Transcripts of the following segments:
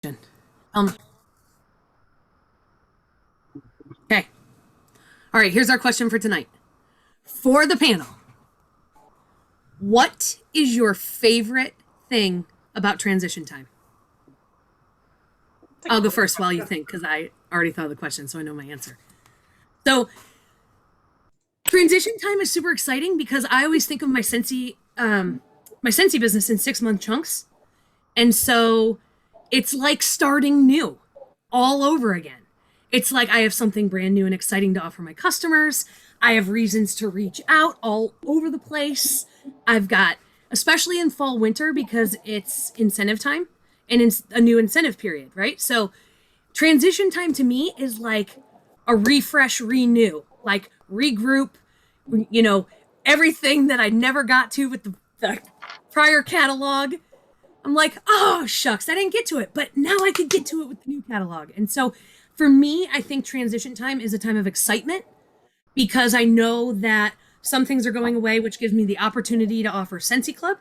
Um, okay. All right, here's our question for tonight. For the panel, what is your favorite thing about transition time? I'll go first while you think because I already thought of the question, so I know my answer. So, transition time is super exciting because I always think of my Scentsy business in 6 month chunks, and so it's like starting new all over again. It's like I have something brand new and exciting to offer my customers. I have reasons to reach out all over the place. I've got, especially in fall winter, because it's incentive time and it's a new incentive period, right? So transition time to me is like a refresh, renew, like regroup, you know, everything that I never got to with the prior catalog. I'm like, oh, shucks, I didn't get to it, but now I could get to it with the new catalog. And so for me, I think transition time is a time of excitement because I know that some things are going away, which gives me the opportunity to offer Scentsy Club,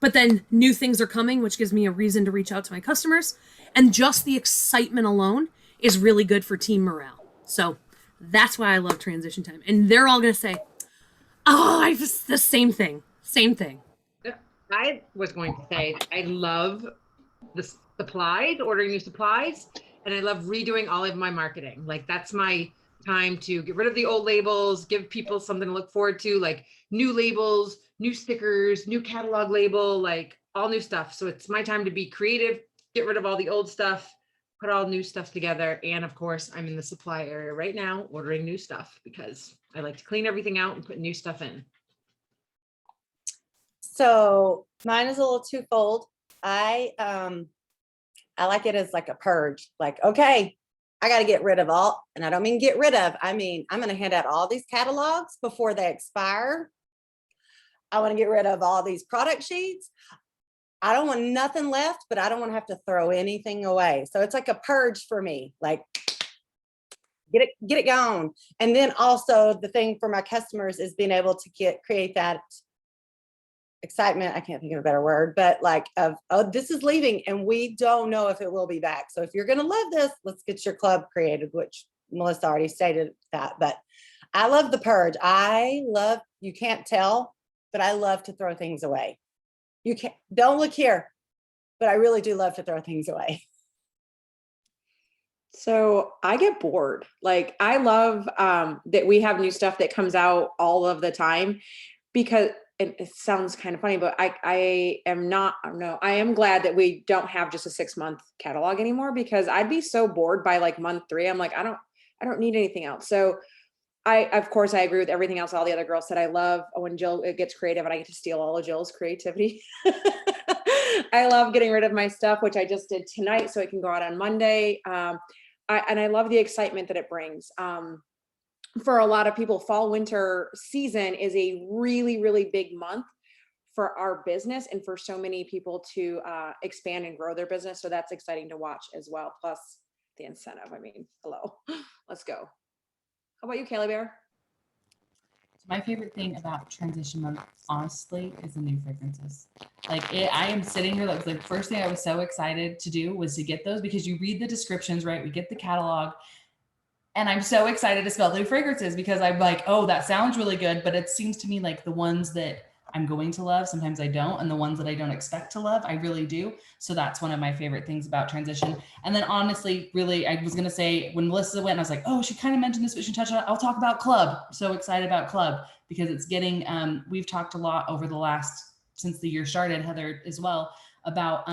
but then new things are coming, which gives me a reason to reach out to my customers. And just the excitement alone is really good for team morale. So that's why I love transition time. And they're all going to say, oh, I just the same thing. Same thing. I was going to say, I love the supplies, ordering new supplies, and I love redoing all of my marketing. Like that's my time to get rid of the old labels, give people something to look forward to, like new labels, new stickers, new catalog label, like all new stuff. So it's my time to be creative, get rid of all the old stuff, put all new stuff together. And of course, I'm in the supply area right now ordering new stuff because I like to clean everything out and put new stuff in. So mine is a little twofold. I like it as like a purge. Like, okay, I got to get rid of all, and I don't mean get rid of. I mean I'm going to hand out all these catalogs before they expire. I want to get rid of all these product sheets. I don't want nothing left, but I don't want to have to throw anything away. So it's like a purge for me. Like get it gone. And then also the thing for my customers is being able to create that excitement. I can't think of a better word, but like of, oh, this is leaving and we don't know if it will be back. So if you're going to love this, let's get your club created, which Melissa already stated that. But I love the purge. You can't tell, but I love to throw things away. Don't look here, but I really do love to throw things away. So I get bored. Like I love that we have new stuff that comes out all of the time because it sounds kind of funny, but I am not, no, I am glad that we don't have just a 6-month catalog anymore because I'd be so bored by like month 3. I'm like, I don't need anything else. So of course I agree with everything else all the other girls said. I love when Jill gets creative and I get to steal all of Jill's creativity. I love getting rid of my stuff, which I just did tonight so it can go out on Monday. And I love the excitement that it brings. For a lot of people, fall winter season is a really, really big month for our business and for so many people to expand and grow their business. So that's exciting to watch as well. Plus the incentive. I mean, hello, let's go. How about you, Kaylee Bear? My favorite thing about transition month, honestly, is the new fragrances. I am sitting here. That was the first thing I was so excited to do was to get those because you read the descriptions, right? We get the catalog. And I'm so excited to smell new fragrances because I'm like, oh, that sounds really good. But it seems to me like the ones that I'm going to love, sometimes I don't. And the ones that I don't expect to love, I really do. So that's one of my favorite things about transition. And then honestly, really, I was going to say when Melissa went, I was like, oh, she kind of mentioned this, but she touched on it. I'll talk about club. So excited about club because it's getting, we've talked a lot over the last, since the year started, Heather as well, about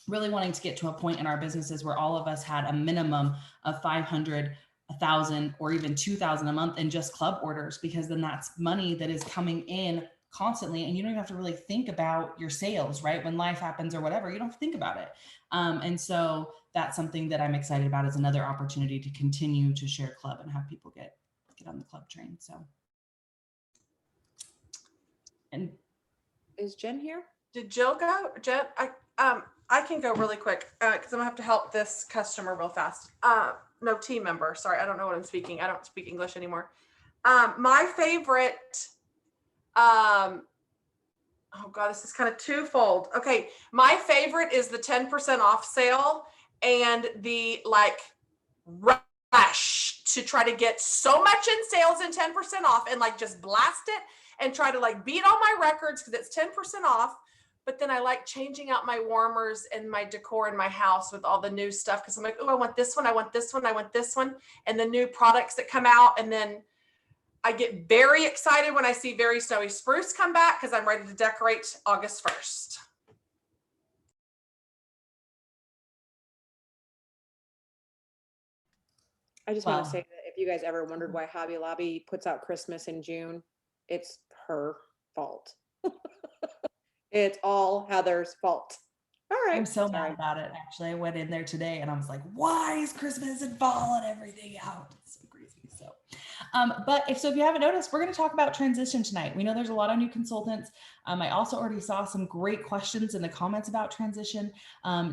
really wanting to get to a point in our businesses where all of us had a minimum of 500, 1,000, or even 2,000 a month in just club orders, because then that's money that is coming in constantly and you don't even have to really think about your sales, right? When life happens or whatever, you don't have to think about it. And so that's something that I'm excited about is another opportunity to continue to share club and have people get on the club train. So. And is Jen here? Did Jill go? Jen, I can go really quick because I'm gonna have to help this customer real fast. No, team member. Sorry, I don't know what I'm speaking. I don't speak English anymore. My favorite. Oh God, this is kind of twofold. Okay, my favorite is the 10% off sale and the like rush to try to get so much in sales and 10% off and like just blast it and try to like beat all my records because it's 10% off. But then I like changing out my warmers and my decor in my house with all the new stuff because I'm like, oh, I want this one, I want this one, I want this one, and the new products that come out. And then I get very excited when I see Very Snowy Spruce come back because I'm ready to decorate August 1st. I just want Wow. to say that if you guys ever wondered why Hobby Lobby puts out Christmas in June, it's her fault. It's all Heather's fault. All right. I'm so sorry. mad about it. Actually, I went in there today and I was like, why is Christmas and fall and everything out? It's so crazy. So, but if you haven't noticed, we're going to talk about transition tonight. We know there's a lot of new consultants. I also already saw some great questions in the comments about transition.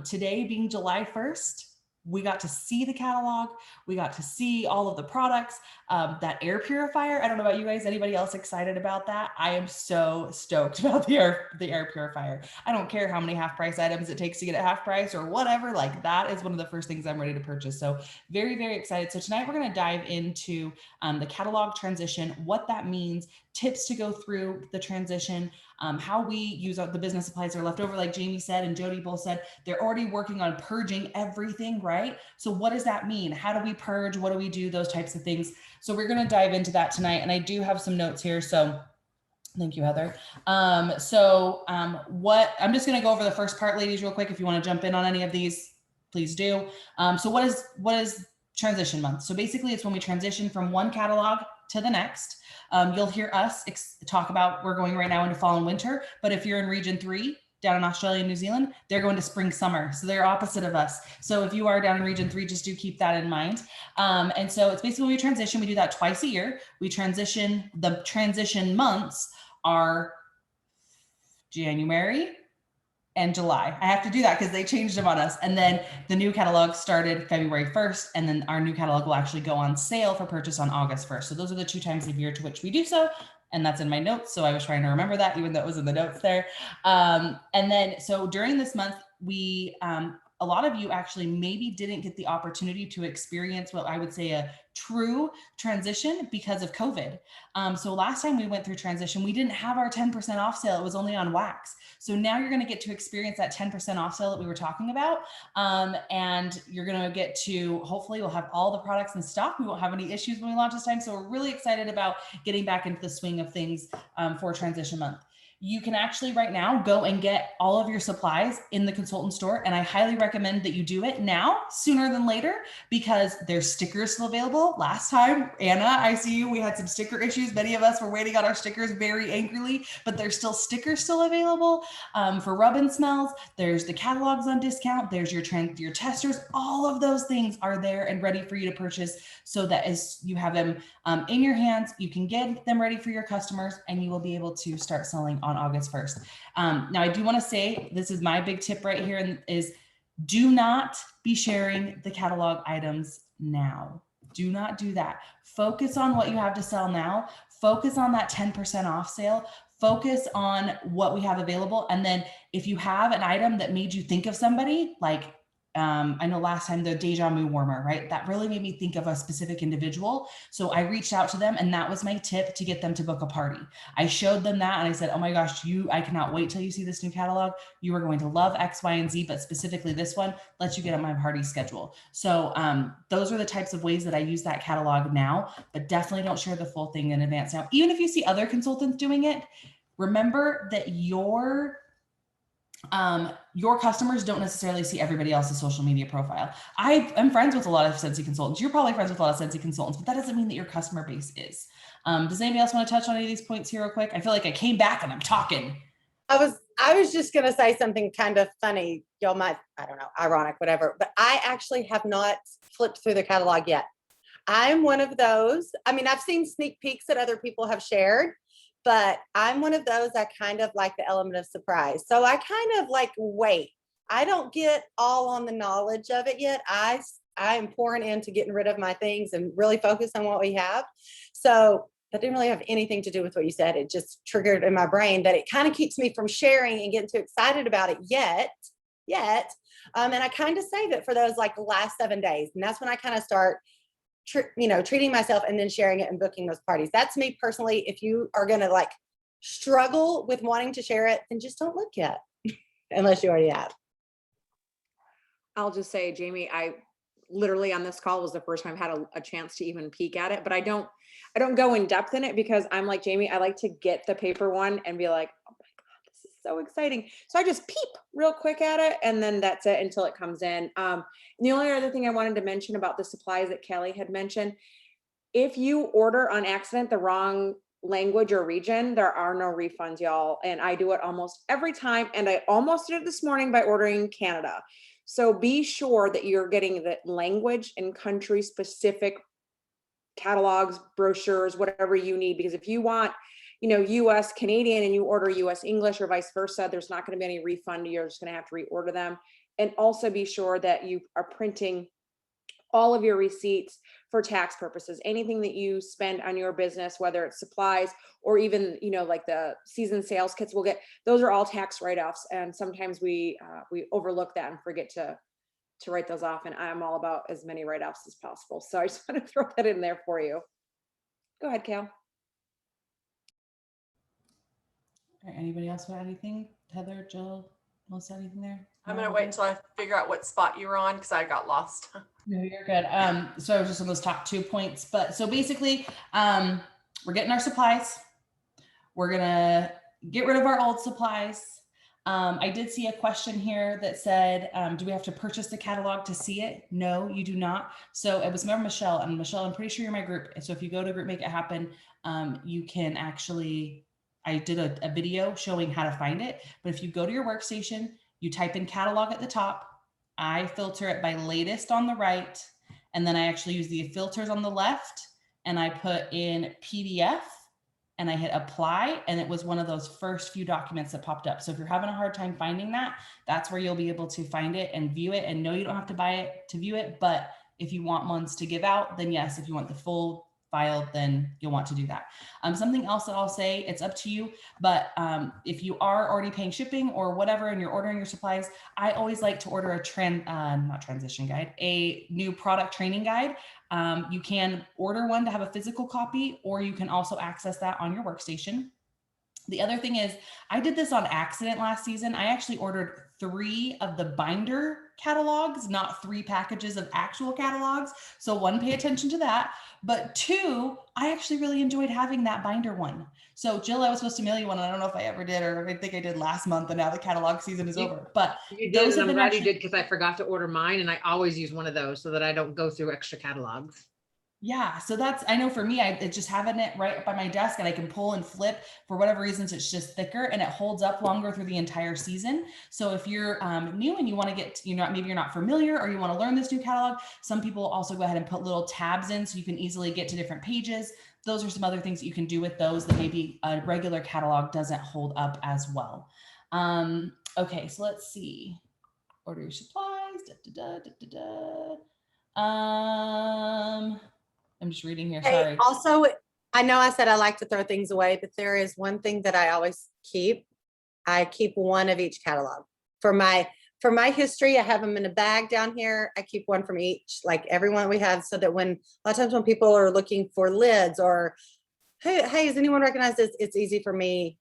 Today being July 1st, we got to see the catalog. We got to see all of the products. That air purifier. I don't know about you guys. Anybody else excited about that? I am so stoked about the air purifier. I don't care how many half price items it takes to get it half price or whatever. Like that is one of the first things I'm ready to purchase. So very, very excited. So tonight we're going to dive into the catalog transition, what that means, tips to go through the transition, how we use the business supplies that are left over. Like Jamie said and Jody both said, they're already working on purging everything, right? So what does that mean? How do we purge? What do we do? Those types of things. So we're going to dive into that tonight. And I do have some notes here. So thank you, Heather. What I'm just going to go over the first part, ladies, real quick. If you want to jump in on any of these, please do. So what is transition month? So basically it's when we transition from one catalog to the next. You'll hear us talk about, we're going right now into fall and winter, but if you're in region 3, down in Australia and New Zealand, they're going to spring, summer. So they're opposite of us. So if you are down in region 3, just do keep that in mind. And so it's basically when we transition, we do that twice a year. The transition months are January and July. I have to do that because they changed them on us. And then the new catalog started February 1st. And then our new catalog will actually go on sale for purchase on August 1st. So those are the 2 times of year to which we do so. And that's in my notes. So I was trying to remember that, even though it was in the notes there. And then, so during this month, we, a lot of you actually maybe didn't get the opportunity to experience what I would say a true transition because of COVID. So last time we went through transition, we didn't have our 10% off sale. It was only on wax. So now you're going to get to experience that 10% off sale that we were talking about. And you're going to get to, hopefully we'll have all the products in stock. We won't have any issues when we launch this time. So we're really excited about getting back into the swing of things for transition month. You can actually right now go and get all of your supplies in the consultant store. And I highly recommend that you do it now sooner than later because there's stickers still available. Last time, Anna, I see you, we had some sticker issues. Many of us were waiting on our stickers very angrily, but there's still stickers still available for rub and smells. There's the catalogs on discount. There's your testers. All of those things are there and ready for you to purchase so that as you have them in your hands, you can get them ready for your customers and you will be able to start selling on August 1st. Now I do want to say, this is my big tip right here is do not be sharing the catalog items now. Do not do that. Focus on what you have to sell now. Focus on that 10% off sale. Focus on what we have available. And then if you have an item that made you think of somebody, like I know last time the Deja Vu warmer, right? That really made me think of a specific individual. So I reached out to them and that was my tip to get them to book a party. I showed them that and I said, oh my gosh, I cannot wait till you see this new catalog. You are going to love X, Y, and Z, but specifically this one lets you get on my party schedule. So those are the types of ways that I use that catalog now, but definitely don't share the full thing in advance. Now, even if you see other consultants doing it, remember that your customers don't necessarily see everybody else's social media profile. I am friends with a lot of Scentsy consultants. You're probably friends with a lot of Scentsy consultants, but that doesn't mean that your customer base is. Does anybody else want to touch on any of these points here real quick? I feel like I came back and I'm talking. I was just going to say something kind of funny. Y'all might, I don't know, ironic, whatever, but I actually have not flipped through the catalog yet. I'm one of those. I mean, I've seen sneak peeks that other people have shared, but I'm one of those, I kind of like the element of surprise. So I kind of like, wait, I don't get all on the knowledge of it yet. I am pouring into getting rid of my things and really focus on what we have. So that didn't really have anything to do with what you said. It just triggered in my brain that it kind of keeps me from sharing and getting too excited about it yet. And I kind of save it for those like last 7 days. And that's when I kind of start, treating myself and then sharing it and booking those parties. That's me personally. If you are going to like struggle with wanting to share it, then just don't look yet unless you already have. I'll just say, Jamie, I literally on this call was the first time I've had a chance to even peek at it, but I don't go in depth in it because I'm like Jamie, I like to get the paper one and be like, oh my God, this is so exciting. So I just peep real quick at it and then that's it until it comes in. The only other thing I wanted to mention about the supplies that Kelly had mentioned, if you order on accident the wrong language or region, there are no refunds, y'all. And I do it almost every time. And I almost did it this morning by ordering Canada. So be sure that you're getting the language and country specific catalogs, brochures, whatever you need. Because if you want, US Canadian and you order US English or vice versa, there's not going to be any refund. You're just going to have to reorder them. And also be sure that you are printing all of your receipts for tax purposes. Anything that you spend on your business, whether it's supplies or even, like the season sales kits we'll get, those are all tax write-offs. And sometimes we overlook that and forget to write those off. And I'm all about as many write-offs as possible. So I just want to throw that in there for you. Go ahead, Kale. All right, anybody else want anything? Heather, Jill, Melissa, anything there? I'm gonna wait until I figure out what spot you were on because I got lost. No, you're good. So I was just on those top 2 points, but so basically, we're getting our supplies. We're gonna get rid of our old supplies. I did see a question here that said, do we have to purchase the catalog to see it? No, you do not. So it was remember Michelle, and Michelle, I'm pretty sure you're my group. So if you go to group Make It Happen, you can actually, I did a video showing how to find it. But if you go to your workstation, you type in catalog at the top. I filter it by latest on the right. And then I actually use the filters on the left and I put in PDF and I hit apply. And it was one of those first few documents that popped up. So if you're having a hard time finding that, that's where you'll be able to find it and view it. And no, you don't have to buy it to view it. But if you want ones to give out, then yes, if you want the full file, then you'll want to do that. Something else that I'll say, it's up to you, but if you are already paying shipping or whatever, and you're ordering your supplies, I always like to order not transition guide, a new product training guide. You can order one to have a physical copy, or you can also access that on your workstation. The other thing is, I did this on accident last season. I actually ordered 3 of the binder catalogs, not 3 packages of actual catalogs. So 1, pay attention to that. But 2, I actually really enjoyed having that binder one. So Jill, I was supposed to mail you one. And I don't know if I ever did, or I think I did last month, and now the catalog season is over. But you did, and I'm glad you did, because I forgot to order mine, and I always use one of those so that I don't go through extra catalogs. Yeah, so that's, I know for me, it's just having it right up by my desk and I can pull and flip. For whatever reasons, it's just thicker and it holds up longer through the entire season. So if you're new and you want to get, maybe you're not familiar or you want to learn this new catalog, some people also go ahead and put little tabs in so you can easily get to different pages. Those are some other things that you can do with those that maybe a regular catalog doesn't hold up as well. Okay, so let's see. Order your supplies. I'm just reading here. Sorry. Hey, also, I know I said I like to throw things away, but there is one thing that I always keep. I keep one of each catalog. For my history, I have them in a bag down here. I keep one from each, like everyone we have, so that when a lot of times when people are looking for lids or, hey, does anyone recognize this? It's easy for me.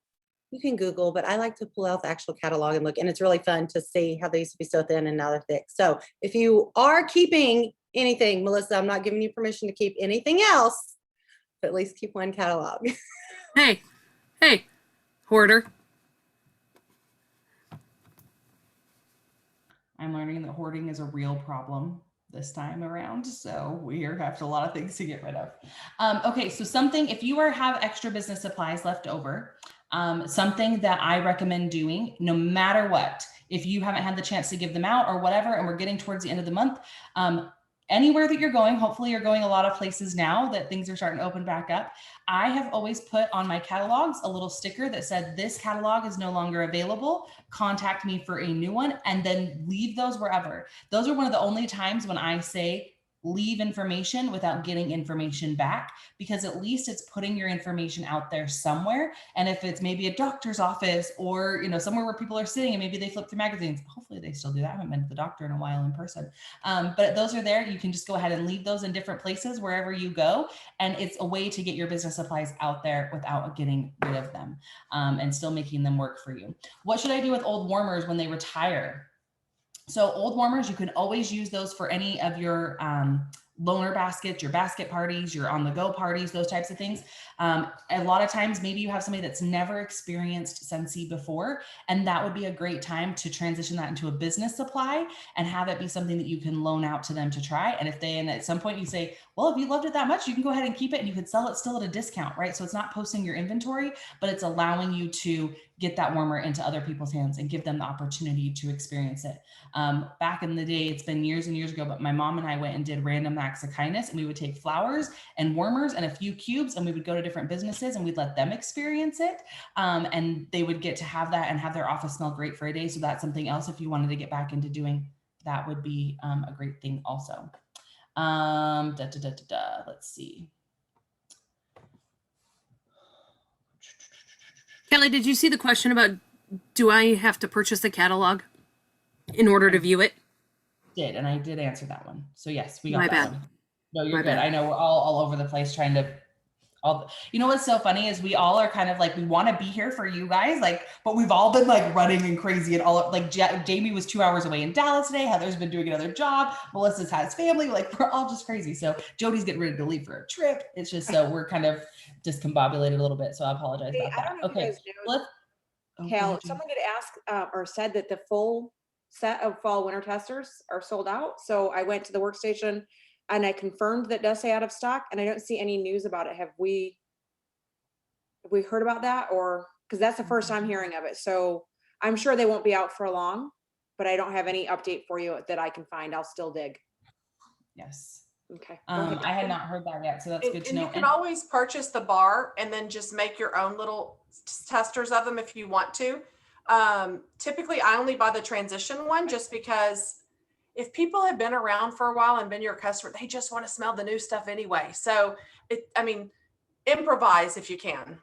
You can Google, but I like to pull out the actual catalog and look, and it's really fun to see how they used to be so thin and now they're thick. So if you are keeping anything, Melissa, I'm not giving you permission to keep anything else, but at least keep one catalog. Hey, hoarder. I'm learning that hoarding is a real problem this time around. So we have a lot of things to get rid of. Okay, so if you have extra business supplies left over, something that I recommend doing, no matter what, if you haven't had the chance to give them out or whatever, and we're getting towards the end of the month, anywhere that you're going, hopefully you're going a lot of places now that things are starting to open back up. I have always put on my catalogs a little sticker that said, this catalog is no longer available. Contact me for a new one, and then leave those wherever. Those are one of the only times when I say, leave information without getting information back, because at least it's putting your information out there somewhere. And if it's maybe a doctor's office or, somewhere where people are sitting and maybe they flip through magazines, hopefully they still do that. I haven't been to the doctor in a while in person. But those are there. You can just go ahead and leave those in different places wherever you go. And it's a way to get your business supplies out there without getting rid of them, and still making them work for you. What should I do with old warmers when they retire? So old warmers, you can always use those for any of your loaner baskets, your basket parties, your on-the-go parties, those types of things. A lot of times, maybe you have somebody that's never experienced Scentsy before, and that would be a great time to transition that into a business supply and have it be something that you can loan out to them to try. And and at some point you say, well, if you loved it that much, you can go ahead and keep it and you could sell it still at a discount, right? So it's not posting your inventory, but it's allowing you to get that warmer into other people's hands and give them the opportunity to experience it. Back in the day, it's been years and years ago, but my mom and I went and did random acts of kindness, and we would take flowers and warmers and a few cubes, and we would go to different businesses and we'd let them experience it. And they would get to have that and have their office smell great for a day. So that's something else, if you wanted to get back into doing, that would be a great thing also. Let's see. Kelly, did you see the question about, do I have to purchase the catalog in order to view it? Did, and I did answer that one. So yes, we got My that bad. one. No, you're My good. bad. I know we're all over the place trying to what's so funny is we all are kind of like, we want to be here for you guys, like, but we've all been like running and crazy and all like Jamie was 2 hours away in Dallas today. Heather's been doing another job. Melissa's has family. Like, we're all just crazy. So Jody's getting ready to leave for a trip. It's just, so we're kind of discombobulated a little bit. So I apologize Hey, about I that. don't know if you Okay. guys know, Cal, someone did ask or said that the full set of fall winter testers are sold out. So I went to the workstation and I confirmed that does say out of stock, and I don't see any news about it. Have we heard about that? Or because that's the first time hearing of it. So I'm sure they won't be out for long, but I don't have any update for you that I can find. I'll still dig. Yes. Okay. Go ahead. I had not heard that yet, so that's good to know. You can always purchase the bar and then just make your own little testers of them if you want to. Typically, I only buy the transition one just because if people have been around for a while and been your customer, they just want to smell the new stuff anyway. So improvise if you can.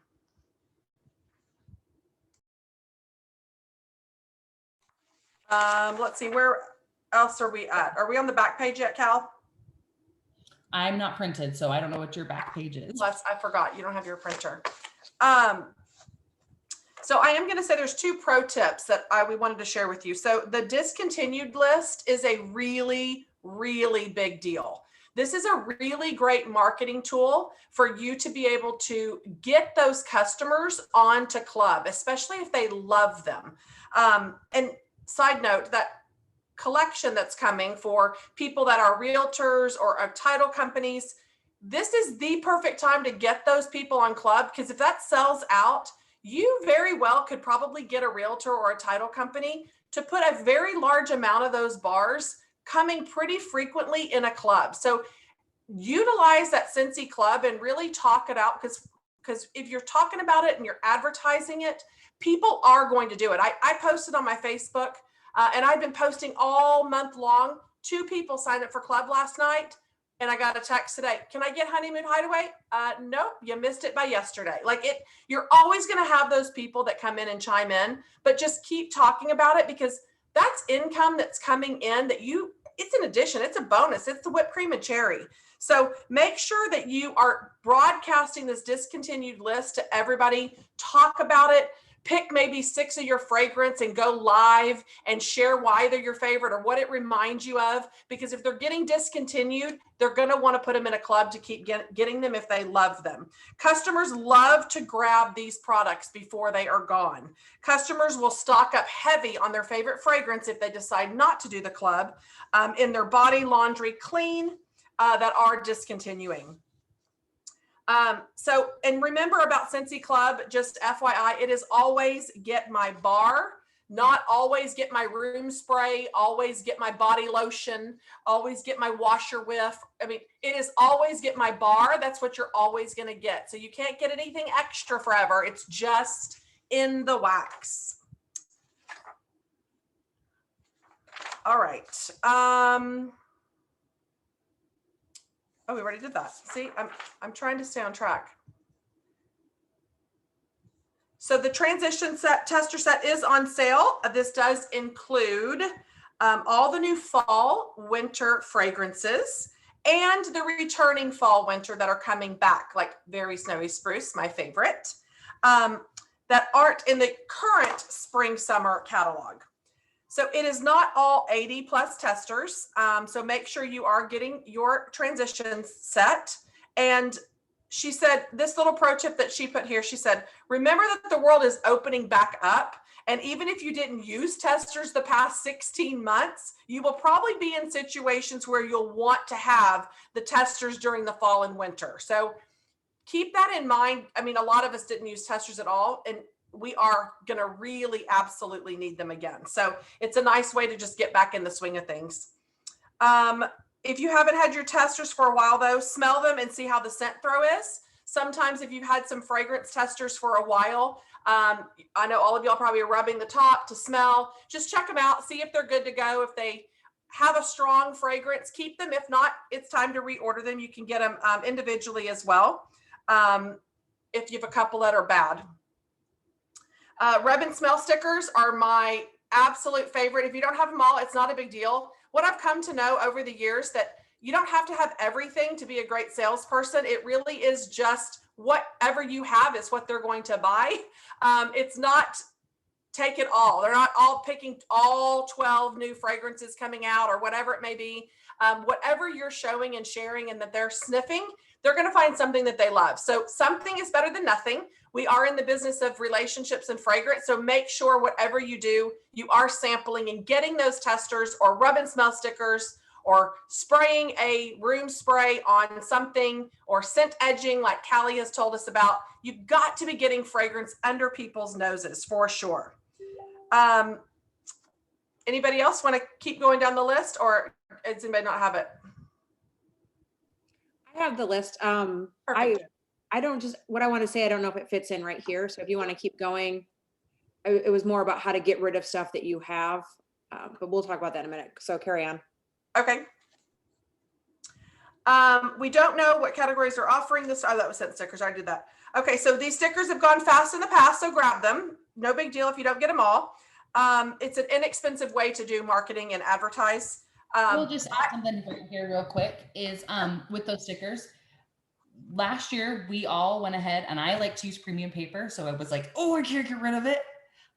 Let's see, where else are we at? Are we on the back page yet, Cal? I'm not printed, so I don't know what your back page is. I forgot, you don't have your printer. So I am going to say there's 2 pro tips that we wanted to share with you. So the discontinued list is a really, really big deal. This is a really great marketing tool for you to be able to get those customers onto Club, especially if they love them. And side note, that collection that's coming for people that are realtors or title companies, this is the perfect time to get those people on Club, because if that sells out, you very well could probably get a realtor or a title company to put a very large amount of those bars coming pretty frequently in a club. So utilize that Scentsy Club and really talk it out, because if you're talking about it and you're advertising it, people are going to do it. I posted on my Facebook and I've been posting all month long. 2 people signed up for Club last night. And I got a text today. Can I get Honeymoon Hideaway? Nope, you missed it by yesterday. You're always going to have those people that come in and chime in, but just keep talking about it, because that's income that's coming in it's an addition, it's a bonus, it's the whipped cream and cherry. So make sure that you are broadcasting this discontinued list to everybody, talk about it. Pick maybe 6 of your fragrance and go live and share why they're your favorite or what it reminds you of. Because if they're getting discontinued, they're going to want to put them in a club to keep getting them if they love them. Customers love to grab these products before they are gone. Customers will stock up heavy on their favorite fragrance if they decide not to do the club in their body, laundry, clean that are discontinuing. And remember about Scentsy Club, just FYI, it is always get my bar, not always get my room spray, always get my body lotion, always get my washer whiff. It is always get my bar. That's what you're always going to get. So you can't get anything extra forever. It's just in the wax. All right. Oh, we already did that. See, I'm trying to stay on track. So the transition set tester set is on sale. This does include all the new fall, winter fragrances and the returning fall, winter that are coming back, like Very Snowy Spruce, my favorite, that aren't in the current spring, summer catalog. So it is not all 80 plus testers. So make sure you are getting your transitions set. And she said, this little pro tip that she put here, she said, remember that the world is opening back up. And even if you didn't use testers the past 16 months, you will probably be in situations where you'll want to have the testers during the fall and winter. So keep that in mind. I mean, a lot of us didn't use testers at all, and we are going to really absolutely need them again. So it's a nice way to just get back in the swing of things. If you haven't had your testers for a while though, smell them and see how the scent throw is. Sometimes if you've had some fragrance testers for a while, I know all of y'all probably are rubbing the top to smell, just check them out, see if they're good to go. If they have a strong fragrance, keep them. If not, it's time to reorder them. You can get them individually as well. If you have a couple that are bad. Rub and smell stickers are my absolute favorite. If you don't have them all, it's not a big deal. What I've come to know over the years that you don't have to have everything to be a great salesperson. It really is just whatever you have is what they're going to buy. It's not take it all. They're not all picking all 12 new fragrances coming out or whatever it may be. Whatever you're showing and sharing and that they're sniffing, they're going to find something that they love. So something is better than nothing. We are in the business of relationships and fragrance. So make sure whatever you do, you are sampling and getting those testers or rub and smell stickers or spraying a room spray on something or scent edging like Callie has told us about. You've got to be getting fragrance under people's noses for sure. Anybody else want to keep going down the list, or does anybody not have it? I have the list. Perfect. I don't just, what I want to say, I don't know if it fits in right here. So if you want to keep going, it was more about how to get rid of stuff that you have, but we'll talk about that in a minute. So carry on. Okay. We don't know what categories are offering this. Oh, that was scent stickers. I did that. Okay. So these stickers have gone fast in the past, so grab them. No big deal if you don't get them all. It's an inexpensive way to do marketing and advertise. We'll just add something here real quick is with those stickers. Last year, we all went ahead, and I like to use premium paper. So it was like, oh, I can't get rid of it.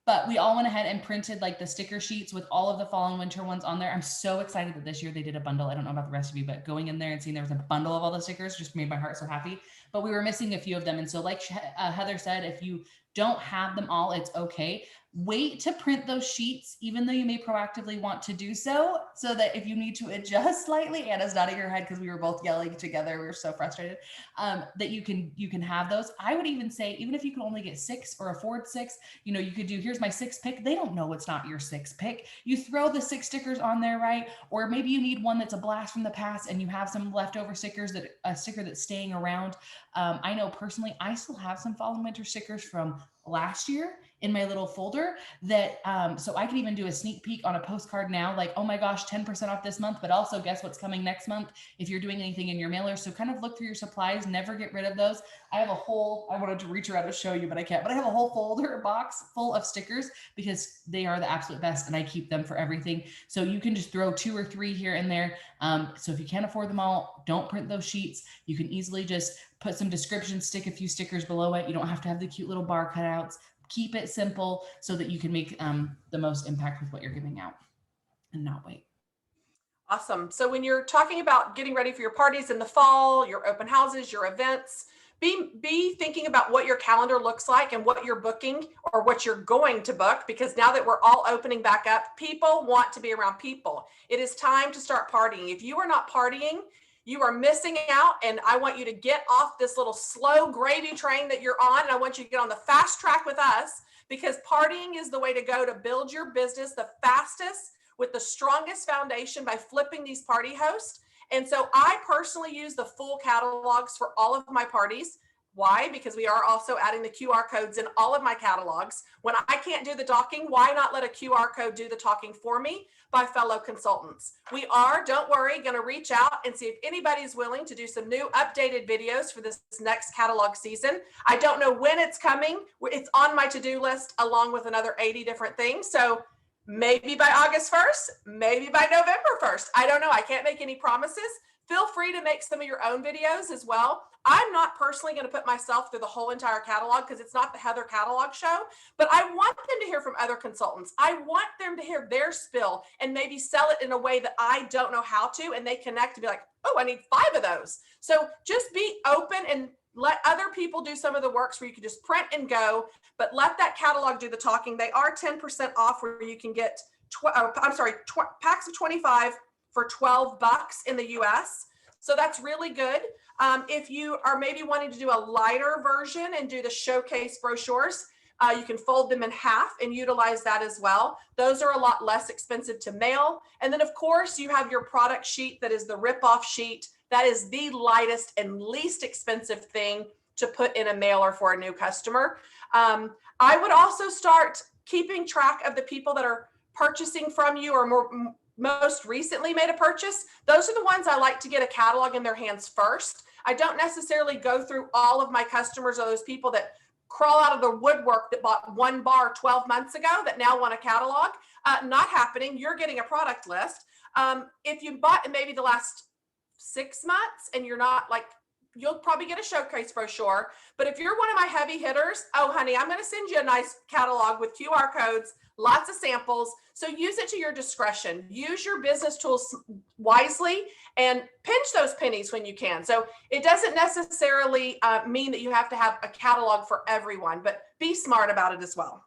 But we all went ahead and printed like the sticker sheets with all of the fall and winter ones on there. I'm so excited that this year they did a bundle. I don't know about the rest of you, but going in there and seeing there was a bundle of all the stickers just made my heart so happy. But we were missing a few of them. And so like Heather said, if you don't have them all, it's okay. Wait to print those sheets, even though you may proactively want to do so that if you need to adjust slightly, Anna's nodding her head because we were both yelling together. We were so frustrated that you can have those. I would even say, even if you can only get 6 or afford 6, you know, you could do, here's my 6th pick. They don't know it's not your 6th pick. You throw the 6 stickers on there, right? Or maybe you need one that's a blast from the past and you have some leftover stickers, that a sticker that's staying around. I know personally, I still have some fall and winter stickers from last year in my little folder that, so I can even do a sneak peek on a postcard now, like, oh my gosh, 10% off this month, but also guess what's coming next month if you're doing anything in your mailer. So kind of look through your supplies, never get rid of those. I have a whole, I wanted to reach around to show you, but I can't, but I have a whole folder box full of stickers because they are the absolute best and I keep them for everything. So you can just throw 2 or 3 here and there. So if you can't afford them all, don't print those sheets. You can easily just put some descriptions, stick a few stickers below it. You don't have to have the cute little bar cutouts. Keep it simple so that you can make the most impact with what you're giving out and not wait. Awesome. So when you're talking about getting ready for your parties in the fall, your open houses, your events, be thinking about what your calendar looks like and what you're booking or what you're going to book, because now that we're all opening back up, people want to be around people. It is time to start partying. If you are not partying, you are missing out, and I want you to get off this little slow gravy train that you're on, and I want you to get on the fast track with us, because partying is the way to go to build your business the fastest with the strongest foundation by flipping these party hosts. And so I personally use the full catalogs for all of my parties. Why? Because we are also adding the QR codes in all of my catalogs. When I can't do the talking, why not let a QR code do the talking for me by fellow consultants? We are, don't worry, going to reach out and see if anybody's willing to do some new updated videos for this next catalog season. I don't know when it's coming. It's on my to-do list along with another 80 different things. So maybe by August 1st, maybe by November 1st. I don't know. I can't make any promises. Feel free to make some of your own videos as well. I'm not personally going to put myself through the whole entire catalog because it's not the Heather Catalog Show, but I want them to hear from other consultants. I want them to hear their spill and maybe sell it in a way that I don't know how to, and they connect to be like, oh, I need 5 of those. So just be open and let other people do some of the works where you can just print and go, but let that catalog do the talking. They are 10% off where you can get, packs of 25 for $12 in the US. So that's really good. If you are maybe wanting to do a lighter version and do the showcase brochures, you can fold them in half and utilize that as well. Those are a lot less expensive to mail. And then of course you have your product sheet that is the rip-off sheet. That is the lightest and least expensive thing to put in a mailer for a new customer. I would also start keeping track of the people that are purchasing from you or most recently made a purchase. Those are the ones I like to get a catalog in their hands first. I don't necessarily go through all of my customers or those people that crawl out of the woodwork that bought one bar 12 months ago that now want a catalog. Not happening. You're getting a product list. If you bought in maybe the last 6 months and you're not like, you'll probably get a showcase brochure. But if you're one of my heavy hitters, oh honey, I'm going to send you a nice catalog with QR codes, lots of samples. So use it to your discretion. Use your business tools wisely and pinch those pennies when you can. So it doesn't necessarily mean that you have to have a catalog for everyone, but be smart about it as well.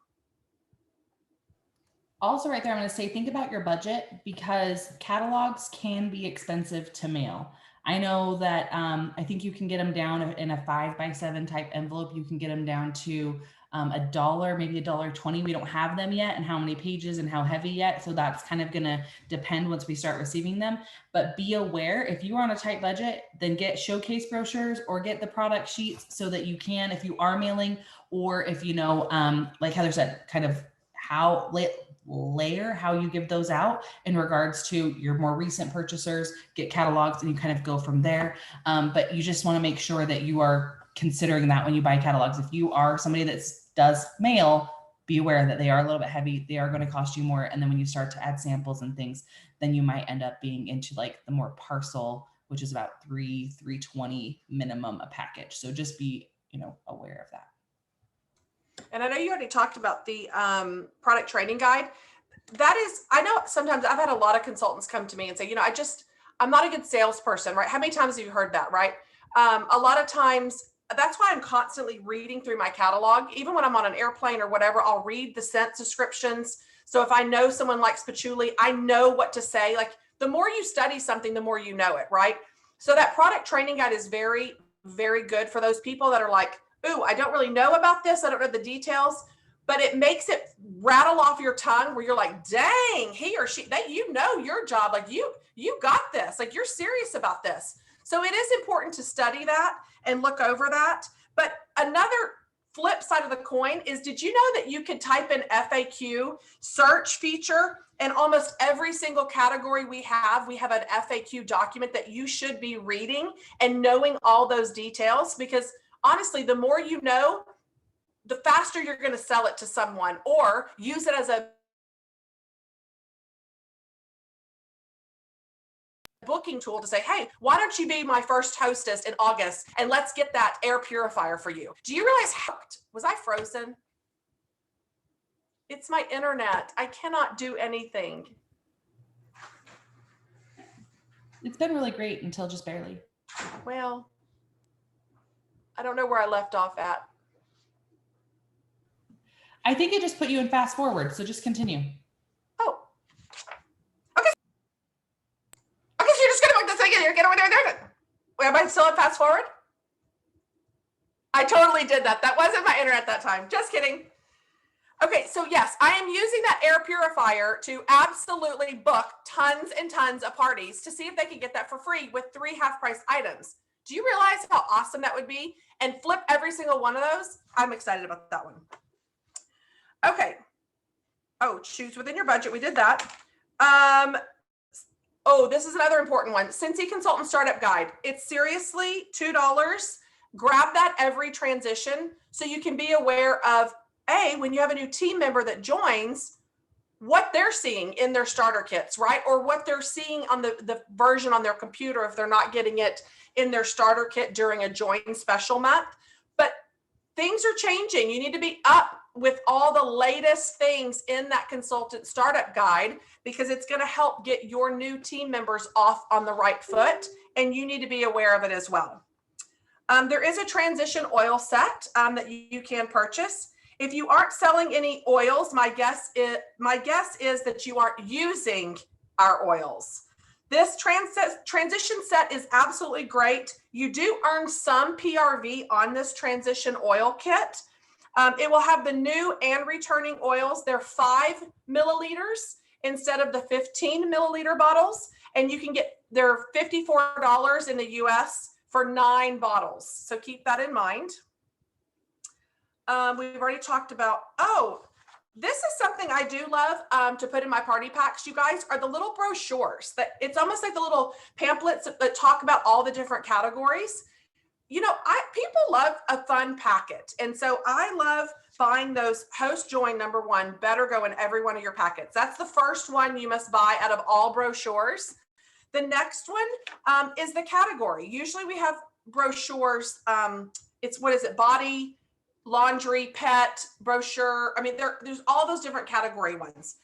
Also right there, I'm going to say, think about your budget because catalogs can be expensive to mail. I know that I think you can get them down in a 5x7 type envelope. You can get them down to $1, maybe $1.20. We don't have them yet and how many pages and how heavy yet. So that's kind of going to depend once we start receiving them. But be aware, if you are on a tight budget, then get showcase brochures or get the product sheets so that you can, if you are mailing, or if you know, like Heather said, kind of how layer how you give those out in regards to your more recent purchasers, get catalogs and you kind of go from there. But you just want to make sure that you are considering that when you buy catalogs. If you are somebody that does mail, be aware that they are a little bit heavy. They are going to cost you more. And then when you start to add samples and things, then you might end up being into like the more parcel, which is about $320 minimum a package. So just be, aware of that. And I know you already talked about the product training guide. That is, I know sometimes I've had a lot of consultants come to me and say, I'm not a good salesperson, right? How many times have you heard that, right? A lot of times, that's why I'm constantly reading through my catalog. Even when I'm on an airplane or whatever, I'll read the scent descriptions. So if I know someone likes patchouli, I know what to say. Like the more you study something, the more you know it, right? So that product training guide is very, very good for those people that are like, ooh, I don't really know about this. I don't know the details, but it makes it rattle off your tongue where you're like, dang, he or she, that your job. Like you got this, like you're serious about this. So it is important to study that and look over that. But another flip side of the coin is, did you know that you could type in FAQ search feature and almost every single category we have an FAQ document that you should be reading and knowing all those details? Because honestly, the more you know, the faster you're going to sell it to someone or use it as a booking tool to say, hey, why don't you be my first hostess in August and let's get that air purifier for you. Do you realize was I frozen? It's my internet. I cannot do anything. It's been really great until just barely. Well, I don't know where I left off at. I think it just put you in fast forward. So just continue. Oh, okay. Okay, so you're just gonna put this thing in here. Get over there. Wait, am I still in fast forward? I totally did that. That wasn't my internet that time. Just kidding. Okay, so yes, I am using that air purifier to absolutely book tons and tons of parties to see if they can get that for free with 3 half-price items. Do you realize how awesome that would be? and flip every single one of those, I'm excited about that one. Okay. Oh, choose within your budget. We did that. Oh, this is another important one. Scentsy Consultant Startup Guide. It's seriously $2. Grab that every transition so you can be aware of, when you have a new team member that joins, what they're seeing in their starter kits, right? Or what they're seeing on the version on their computer if they're not getting it in their starter kit during a join special month. But things are changing. You need to be up with all the latest things in that consultant startup guide, because it's going to help get your new team members off on the right foot, and you need to be aware of it as well. There is a transition oil set that you can purchase. If you aren't selling any oils, my guess is that you aren't using our oils. This transition set is absolutely great. You do earn some PRV on this transition oil kit. It will have the new and returning oils. They're 5 milliliters instead of the 15 milliliter bottles. And you can get, they're $54 in the US for 9 bottles. So keep that in mind. We've already talked about, this is something I do love to put in my party packs, you guys, are the little brochures that it's almost like the little pamphlets that talk about all the different categories. You know, people love a fun packet. And so I love buying those. Host Join #1 better go in every one of your packets. That's the first one you must buy out of all brochures. The next one is the category. Usually we have brochures. It's, what is it? Body, laundry, pet, brochure. I mean, there's all those different category ones.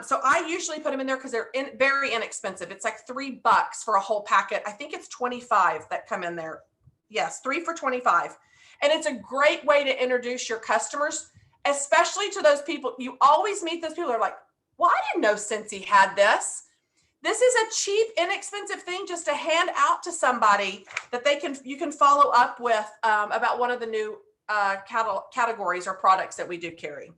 So I usually put them in there because they're very inexpensive. It's like $3 for a whole packet. I think it's 25 that come in there. Yes, 3 for 25. And it's a great way to introduce your customers, especially to those people. You always meet those people who are like, well, I didn't know Scentsy had this. This is a cheap, inexpensive thing just to hand out to somebody that you can follow up with about one of the new categories or products that we do carry.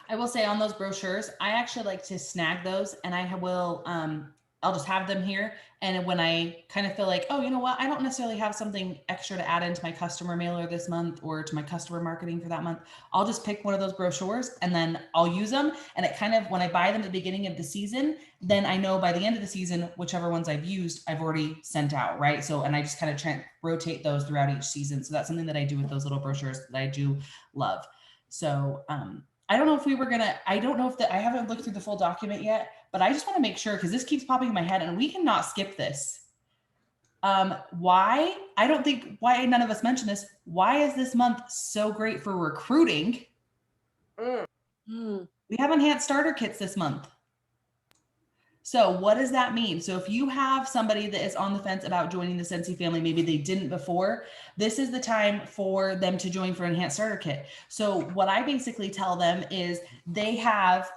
I will say on those brochures, I actually like to snag those, and I will, I'll just have them here. And when I kind of feel like, oh, you know what, I don't necessarily have something extra to add into my customer mailer this month or to my customer marketing for that month, I'll just pick one of those brochures and then I'll use them. And it kind of, when I buy them at the beginning of the season, then I know by the end of the season, whichever ones I've used, I've already sent out, right? So, and I just kind of rotate those throughout each season. So that's something that I do with those little brochures that I do love. So, I don't know if I don't know if I haven't looked through the full document yet, but I just want to make sure, because this keeps popping in my head and we cannot skip this. Why none of us mentioned this. Why is this month so great for recruiting? We have enhanced starter kits this month. So what does that mean? So if you have somebody that is on the fence about joining the Scentsy family, maybe they didn't before, this is the time for them to join for enhanced starter kit. So what I basically tell them is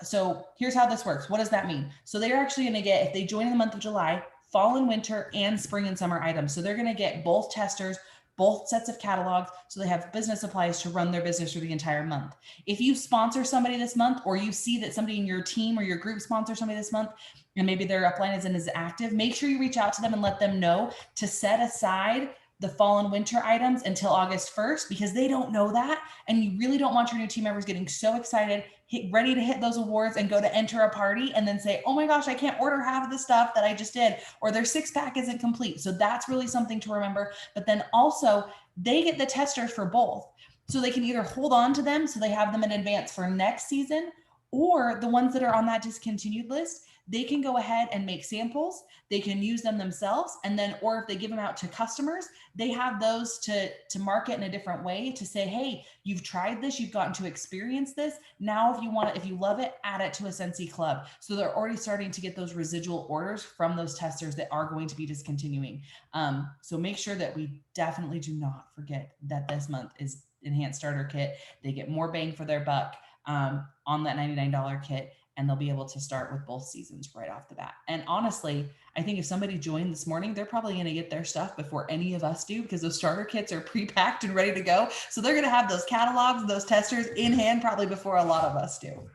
so here's how this works. What does that mean? So they're actually going to get, if they join in the month of July, fall and winter and spring and summer items. So they're going to get both testers, both sets of catalogs, so they have business supplies to run their business for the entire month. If you sponsor somebody this month, or you see that somebody in your team or your group sponsors somebody this month, and maybe their upline isn't as active, make sure you reach out to them and let them know to set aside the fall and winter items until August 1st, because they don't know that. And you really don't want your new team members getting so excited, ready to hit those awards and go to enter a party and then say, oh my gosh, I can't order half of the stuff that I just did, or their 6-pack isn't complete. So that's really something to remember. But then also they get the testers for both. So they can either hold on to them so they have them in advance for next season, or the ones that are on that discontinued list, they can go ahead and make samples. They can use them themselves. And then, or if they give them out to customers, they have those to market in a different way to say, hey, you've tried this, you've gotten to experience this. Now, if you love it, add it to a Scentsy club. So they're already starting to get those residual orders from those testers that are going to be discontinuing. So make sure that we definitely do not forget that this month is enhanced starter kit. They get more bang for their buck on that $99 kit. And they'll be able to start with both seasons right off the bat. And honestly, I think if somebody joined this morning, they're probably going to get their stuff before any of us do, because those starter kits are pre-packed and ready to go. So they're going to have those catalogs, those testers in hand probably before a lot of us do.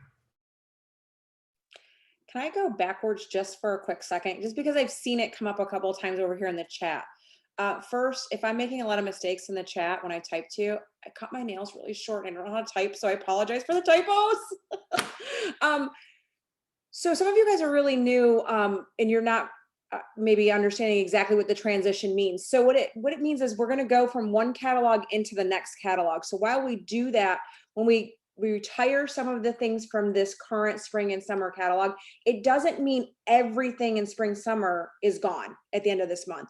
can I go backwards just for a quick second? Just because I've seen it come up a couple of times over here in the chat. First, if I'm making a lot of mistakes in the chat when I type to you, I cut my nails really short and I don't know how to type, so I apologize for the typos. So some of you guys are really new, and you're not maybe understanding exactly what the transition means. So what it means is we're going to go from one catalog into the next catalog. So while we do that, when we retire some of the things from this current spring and summer catalog, it doesn't mean everything in spring summer is gone at the end of this month.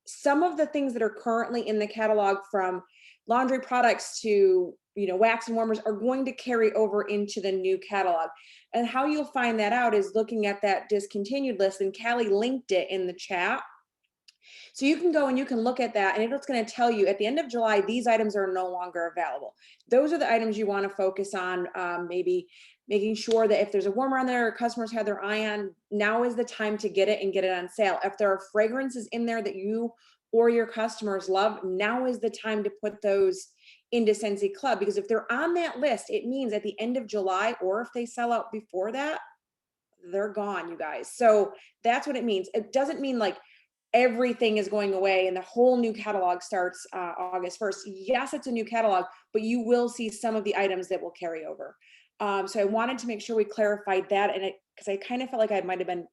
Some of the things that are currently in the catalog, from laundry products to wax and warmers, are going to carry over into the new catalog. And how you'll find that out is looking at that discontinued list, and Callie linked it in the chat. So you can go and you can look at that, and it's going to tell you at the end of July, these items are no longer available. Those are the items you want to focus on, maybe making sure that if there's a warmer on there, customers have their eye on, now is the time to get it and get it on sale. If there are fragrances in there that you or your customers love, now is the time to put those into Scentsy Club, because if they're on that list, it means at the end of July, or if they sell out before that, they're gone, you guys. So that's what it means. It doesn't mean like everything is going away and the whole new catalog starts August 1st. Yes, it's a new catalog, but you will see some of the items that will carry over. So I wanted to make sure we clarified that, and because I kind of felt like I might have been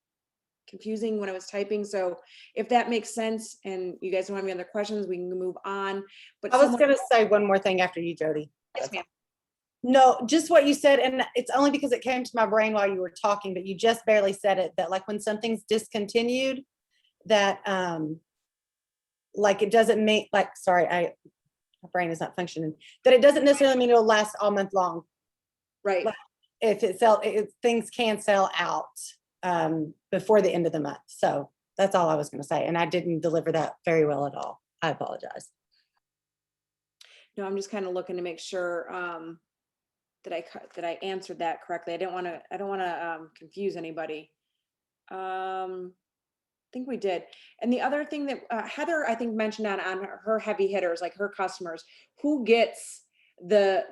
confusing when I was typing. So if that makes sense and you guys don't have any other questions, we can move on. But I was going to say one more thing after you, Jody. Yes, ma'am. No, just what you said, and it's only because it came to my brain while you were talking, but you just barely said it, that like when something's discontinued, that like it doesn't make, like, sorry, my brain is not functioning, that it doesn't necessarily mean it'll last all month long. Right. Like, if things can sell out before the end of the month. So that's all I was going to say, and I didn't deliver that very well at all. I apologize. No, I'm just kind of looking to make sure that I answered that correctly. I don't want to confuse anybody. I think we did. And the other thing that Heather, I think, mentioned on her heavy hitters, like her customers, who gets the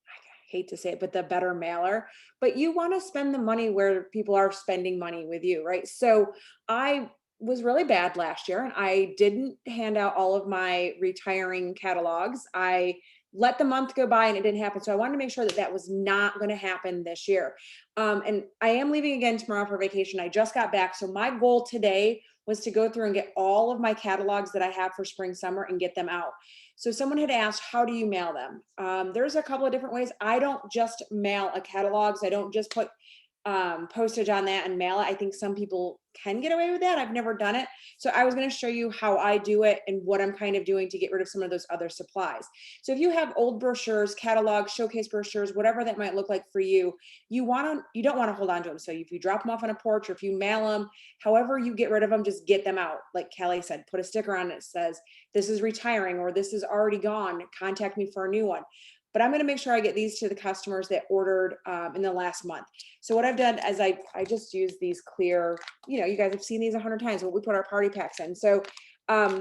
I hate to say it, but the better mailer. But you want to spend the money where people are spending money with you, right? So I was really bad last year, and I didn't hand out all of my retiring catalogs. I let the month go by and it didn't happen. So I wanted to make sure that that was not going to happen this year. And I am leaving again tomorrow for vacation. I just got back. So my goal today was to go through and get all of my catalogs that I have for spring, summer, and get them out. So someone had asked, how do you mail them? There's a couple of different ways. I don't just mail a catalog. So I don't just put postage on that and mail it. I think some people can get away with that. I've never done it. So I was going to show you how I do it and what I'm kind of doing to get rid of some of those other supplies. So if you have old brochures, catalogs, showcase brochures, whatever that might look like for you, you don't want to hold on to them. So if you drop them off on a porch, or if you mail them, however you get rid of them, just get them out. Like Kelly said, put a sticker on it that says, this is retiring, or this is already gone. Contact me for a new one. But I'm going to make sure I get these to the customers that ordered in the last month. So what I've done is I just use these clear, you guys have seen these 100 times, but we put our party packs in. So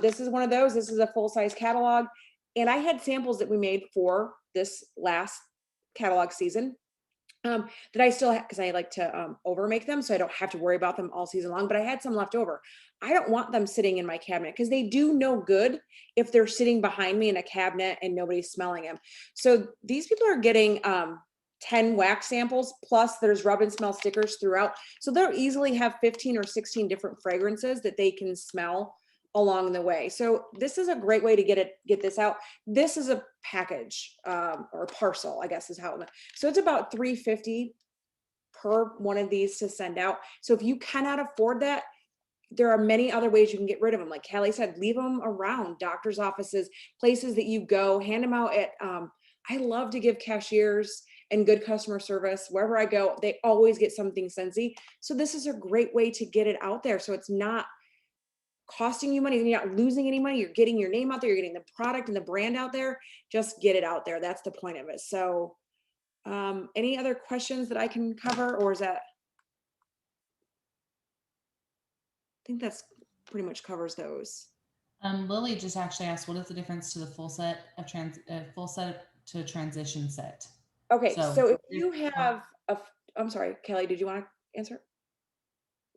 this is one of those. This is a full-size catalog. And I had samples that we made for this last catalog season that I still have, because I like to over make them so I don't have to worry about them all season long, but I had some left over. I don't want them sitting in my cabinet, because they do no good if they're sitting behind me in a cabinet and nobody's smelling them. So these people are getting 10 wax samples, plus there's rub and smell stickers throughout. So they'll easily have 15 or 16 different fragrances that they can smell along the way. So this is a great way to get this out. This is a package or parcel, I guess is how it. So it's about $3.50 per one of these to send out. So if you cannot afford that, there are many other ways you can get rid of them. Like Callie said, leave them around doctor's offices, places that you go, hand them out at, I love to give cashiers and good customer service. Wherever I go, they always get something Scentsy. So this is a great way to get it out there. So it's not costing you money, you're not losing any money. You're getting your name out there. You're getting the product and the brand out there. Just get it out there. That's the point of it. So any other questions that I can cover, or is that? I think that's pretty much covers those. Lily just actually asked, what is the difference to the full set to transition set? Okay, So- so if you have I'm sorry, Kelly, did you want to answer?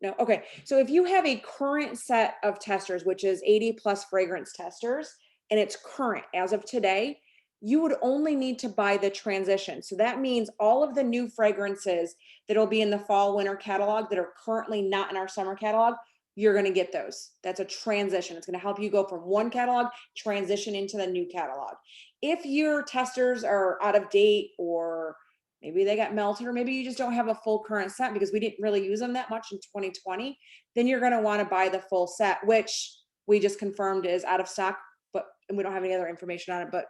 No. Okay. So if you have a current set of testers, which is 80 plus fragrance testers, and it's current as of today, you would only need to buy the transition. So that means all of the new fragrances that'll be in the fall winter catalog that are currently not in our summer catalog, you're going to get those. That's a transition. It's going to help you go from one catalog, transition into the new catalog. If your testers are out of date, or maybe they got melted, or maybe you just don't have a full current set because we didn't really use them that much in 2020, then you're going to want to buy the full set, which we just confirmed is out of stock, but and we don't have any other information on it, but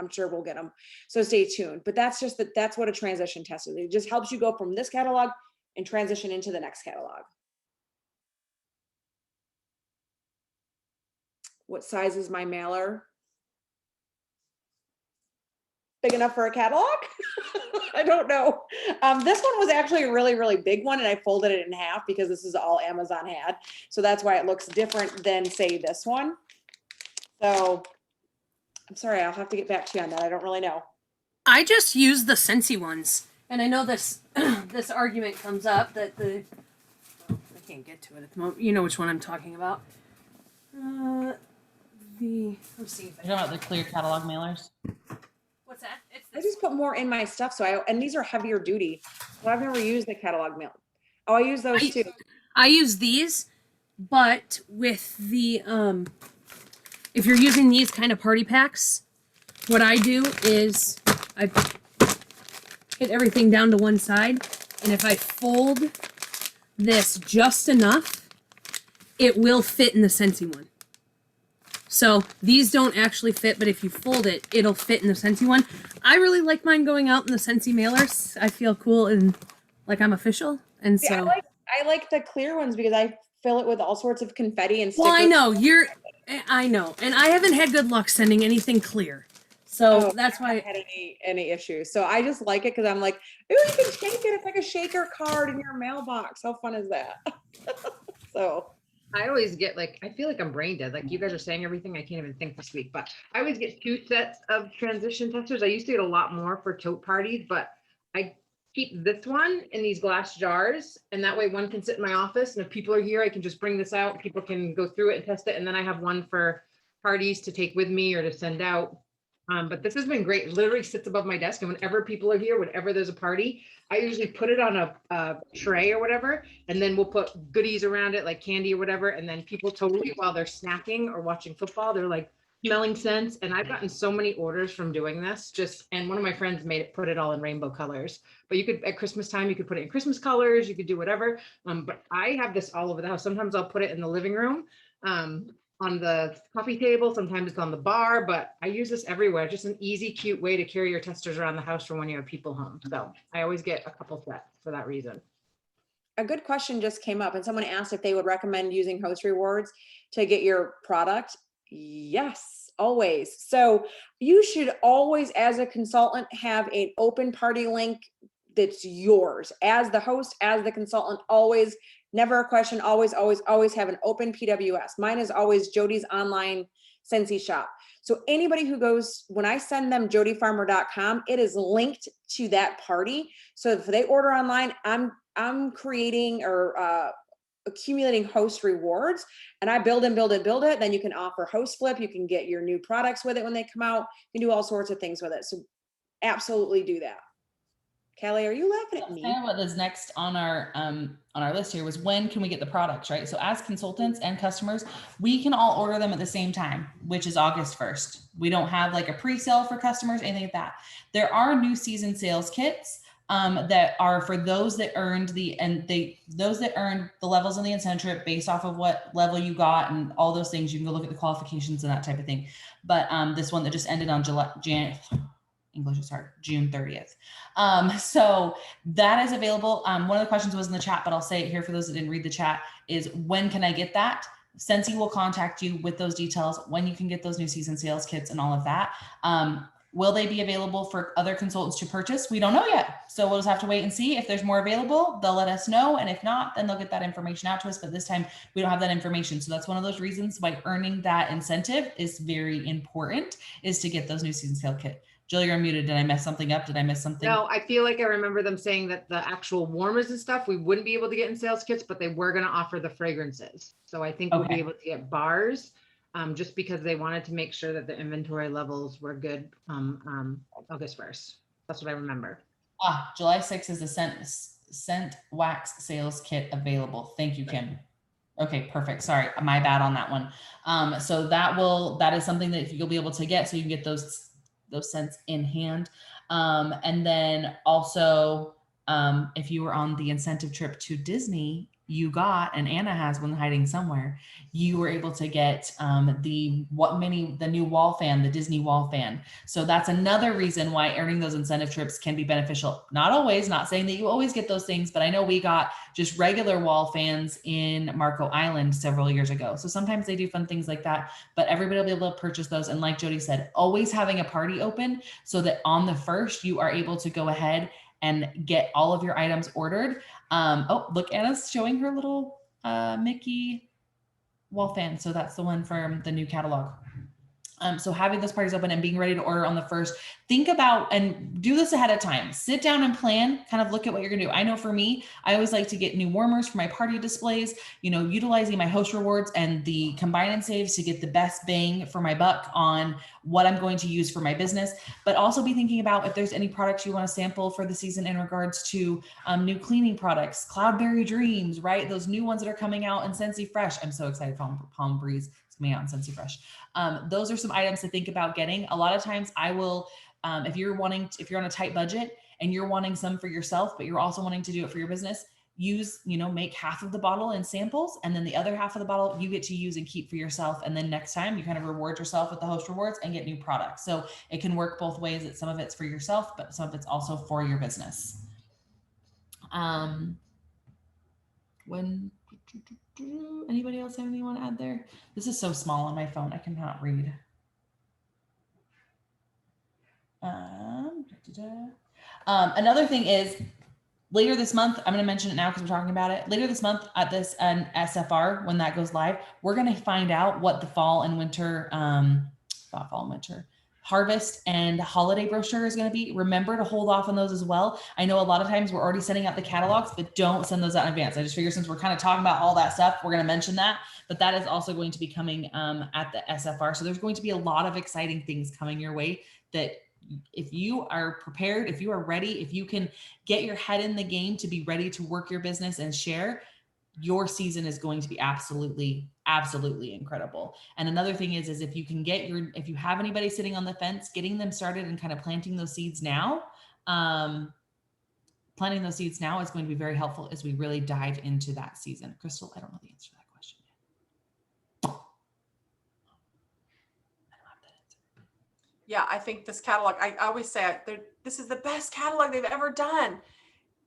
I'm sure we'll get them. So stay tuned. But that's just that's what a transition test is. It just helps you go from this catalog and transition into the next catalog. What size is my mailer? Big enough for a catalog? I don't know. This one was actually a really, really big one, and I folded it in half because this is all Amazon had. So that's why it looks different than, say, this one. So I'm sorry, I'll have to get back to you on that. I don't really know. I just use the Scentsy ones, and I know this this argument comes up that I can't get to it at the moment. You know which one I'm talking about. Let's see. You're talking about the clear catalog mailers? What's that? It's I just put more in my stuff, and these are heavier duty. So I've never used the catalog mail. Oh, I use those too. I use these, but with the if you're using these kind of party packs, what I do is I hit everything down to one side, and if I fold this just enough, it will fit in the Scentsy one. So these don't actually fit, but if you fold it, it'll fit in the Scentsy one. I really like mine going out in the Scentsy mailers. I feel cool and like I'm official. And so I like the clear ones because I fill it with all sorts of confetti and stickers. Well, I know. And I haven't had good luck sending anything clear. So that's why I haven't had any issues. So I just like it because I'm like, ooh, you can shake it. It's like a shaker card in your mailbox. How fun is that? So I always get I feel like I'm brain dead. Like you guys are saying everything, I can't even think this week, but I always get 2 sets of transition testers. I used to get a lot more for tote parties, but I keep this one in these glass jars. And that way one can sit in my office. And if people are here, I can just bring this out. People can go through it and test it. And then I have one for parties to take with me or to send out. But this has been great. It literally sits above my desk. And whenever people are here, whenever there's a party, I usually put it on a tray or whatever, and then we'll put goodies around it, like candy or whatever. And then people totally, while they're snacking or watching football, they're like smelling scents. And I've gotten so many orders from doing this. And one of my friends put it all in rainbow colors. But you could, at Christmas time, you could put it in Christmas colors. You could do whatever. But I have this all over the house. Sometimes I'll put it in the living room. On the coffee table, sometimes it's on the bar, but I use this everywhere. Just an easy, cute way to carry your testers around the house for when you have people home. So I always get a couple sets for that reason. a good question just came up and someone asked if they would recommend using Host Rewards to get your product. Yes, always. So you should always, as a consultant, have an open party link that's yours. As the host, as the consultant, always, never a question, always, always, always have an open PWS. Mine is always Jody's online Scentsy shop. So anybody who goes, when I send them jodyfarmer.com, it is linked to that party. So if they order online, I'm creating or accumulating host rewards, and I build and build and build it. Then you can offer host flip. You can get your new products with it when they come out. You can do all sorts of things with it. So absolutely do that. Kelly, are you laughing at me? Kind of what is next on our list here was when can we get the products, right? So as consultants and customers, we can all order them at the same time, which is August 1st. We don't have like a pre-sale for customers, anything like that. There are new season sales kits that are for those that earned those that earned the levels in the incentive based off of what level you got and all those things. You can go look at the qualifications and that type of thing. But this one that just ended on English is hard, June 30th. So that is available. One of the questions was in the chat, but I'll say it here for those that didn't read the chat, is when can I get that? Scentsy will contact you with those details, when you can get those new season sales kits and all of that. Will they be available for other consultants to purchase? We don't know yet. So we'll just have to wait and see. If there's more available, they'll let us know. And if not, then they'll get that information out to us. But this time we don't have that information. So that's one of those reasons why earning that incentive is very important, is to get those new season sale kit. Jill, you're unmuted. Did I mess something up? Did I miss something? No, I feel like I remember them saying that the actual warmers and stuff, we wouldn't be able to get in sales kits, but they were going to offer the fragrances. So I think we'll be Okay. able to get bars, just because they wanted to make sure that the inventory levels were good August 1st. That's what I remember. July 6th is the scent wax sales kit available. Thank you, Kim. Okay, perfect. Sorry, my bad on that one. So that is something that you'll be able to get, so you can get those scents in hand. And then also, if you were on the incentive trip to Disney, you got, and Anna has one hiding somewhere, you were able to get the new wall fan, the Disney wall fan. So that's another reason why earning those incentive trips can be beneficial. Not always, not saying that you always get those things, but I know we got just regular wall fans in Marco Island several years ago. So sometimes they do fun things like that, but everybody will be able to purchase those. And like Jody said, always having a party open so that on the 1st, you are able to go ahead and get all of your items ordered. Oh, look, Anna's showing her little Mickey wall fan. So that's the one from the new catalog. So having those parties open and being ready to order on the 1st, think about and do this ahead of time. Sit down and plan, kind of look at what you're gonna do. I know for me, I always like to get new warmers for my party displays, utilizing my host rewards and the combine and saves to get the best bang for my buck on what I'm going to use for my business, but also be thinking about if there's any products you want to sample for the season in regards to new cleaning products, Cloudberry Dreams, right? Those new ones that are coming out in Scentsy Fresh. I'm so excited for Palm Breeze. It's coming out in Scentsy Fresh. Those are some items to think about getting. A lot of times I will, if you're on a tight budget and you're wanting some for yourself, but you're also wanting to do it for your business, make half of the bottle in samples, and then the other half of the bottle you get to use and keep for yourself. And then next time you kind of reward yourself with the host rewards and get new products. So it can work both ways. That some of it's for yourself, but some of it's also for your business. Anybody else have anything you want to add there? This is so small on my phone. I cannot read. Another thing is, later this month, I'm going to mention it now because we're talking about it. Later this month at this SFR, when that goes live, we're going to find out what the fall and winter, harvest and holiday brochure is going to be. Remember to hold off on those as well. I know a lot of times we're already sending out the catalogs, but don't send those out in advance. I just figure since we're kind of talking about all that stuff, we're going to mention that, but that is also going to be coming at the SFR. So there's going to be a lot of exciting things coming your way that if you are prepared, if you are ready, if you can get your head in the game to be ready to work your business and share, your season is going to be absolutely incredible. And another thing is if you can if you have anybody sitting on the fence, getting them started and kind of planting those seeds now, is going to be very helpful as we really dive into that season. Crystal, I don't know the answer to that question yet. Yeah, I think this catalog, I always say this is the best catalog they've ever done.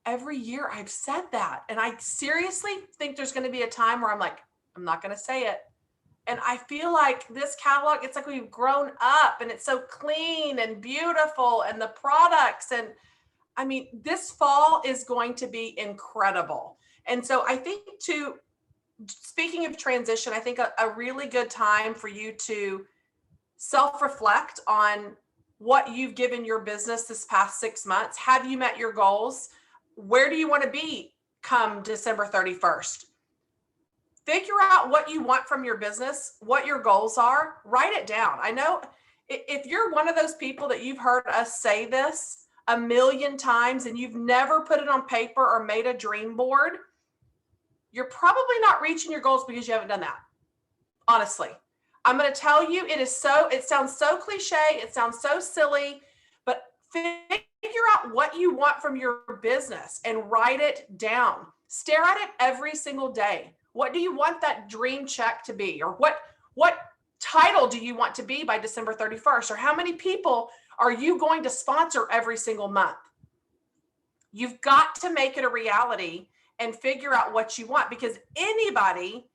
Every year I've said that. And I seriously think there's going to be a time where I'm like, I'm not going to say it. And I feel like this catalog, it's like we've grown up and it's so clean and beautiful and the products. And I mean, this fall is going to be incredible. And so I think speaking of transition, I think a really good time for you to self-reflect on what you've given your business this past 6 months. Have you met your goals? Where do you want to be come December 31st? Figure out what you want from your business, what your goals are, write it down. I know if you're one of those people that you've heard us say this a million times and you've never put it on paper or made a dream board, you're probably not reaching your goals because you haven't done that. Honestly, I'm going to tell you, it sounds so cliche. It sounds so silly, but figure out what you want from your business and write it down. Stare at it every single day. What do you want that dream check to be? Or what title do you want to be by December 31st? Or how many people are you going to sponsor every single month? You've got to make it a reality and figure out what you want, because anybody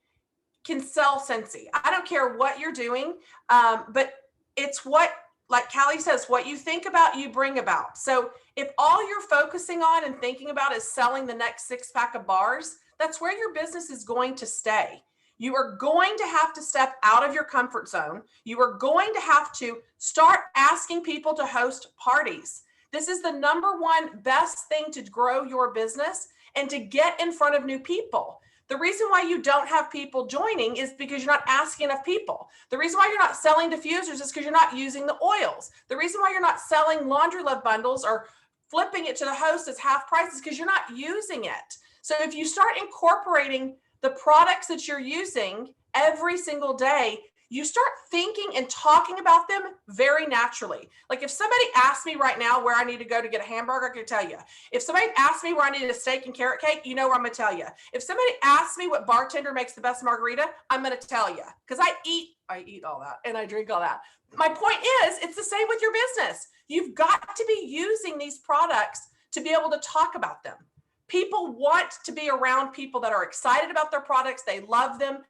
can sell Scentsy. I don't care what you're doing, but it's what, like Callie says, what you think about, you bring about. So if all you're focusing on and thinking about is selling the next 6-pack of bars, that's where your business is going to stay. You are going to have to step out of your comfort zone. You are going to have to start asking people to host parties. This is the number one best thing to grow your business and to get in front of new people. The reason why you don't have people joining is because you're not asking enough people. The reason why you're not selling diffusers is because you're not using the oils. The reason why you're not selling Laundry Love bundles or flipping it to the host as half price is because you're not using it. So if you start incorporating the products that you're using every single day, you start thinking and talking about them very naturally. Like if somebody asked me right now where I need to go to get a hamburger, I can tell you. If somebody asked me where I need a steak and carrot cake, you know where I'm gonna tell you. If somebody asks me what bartender makes the best margarita, I'm gonna tell you. Because I eat all that and I drink all that. My point is, it's the same with your business. You've got to be using these products to be able to talk about them. People want to be around people that are excited about their products. They love them.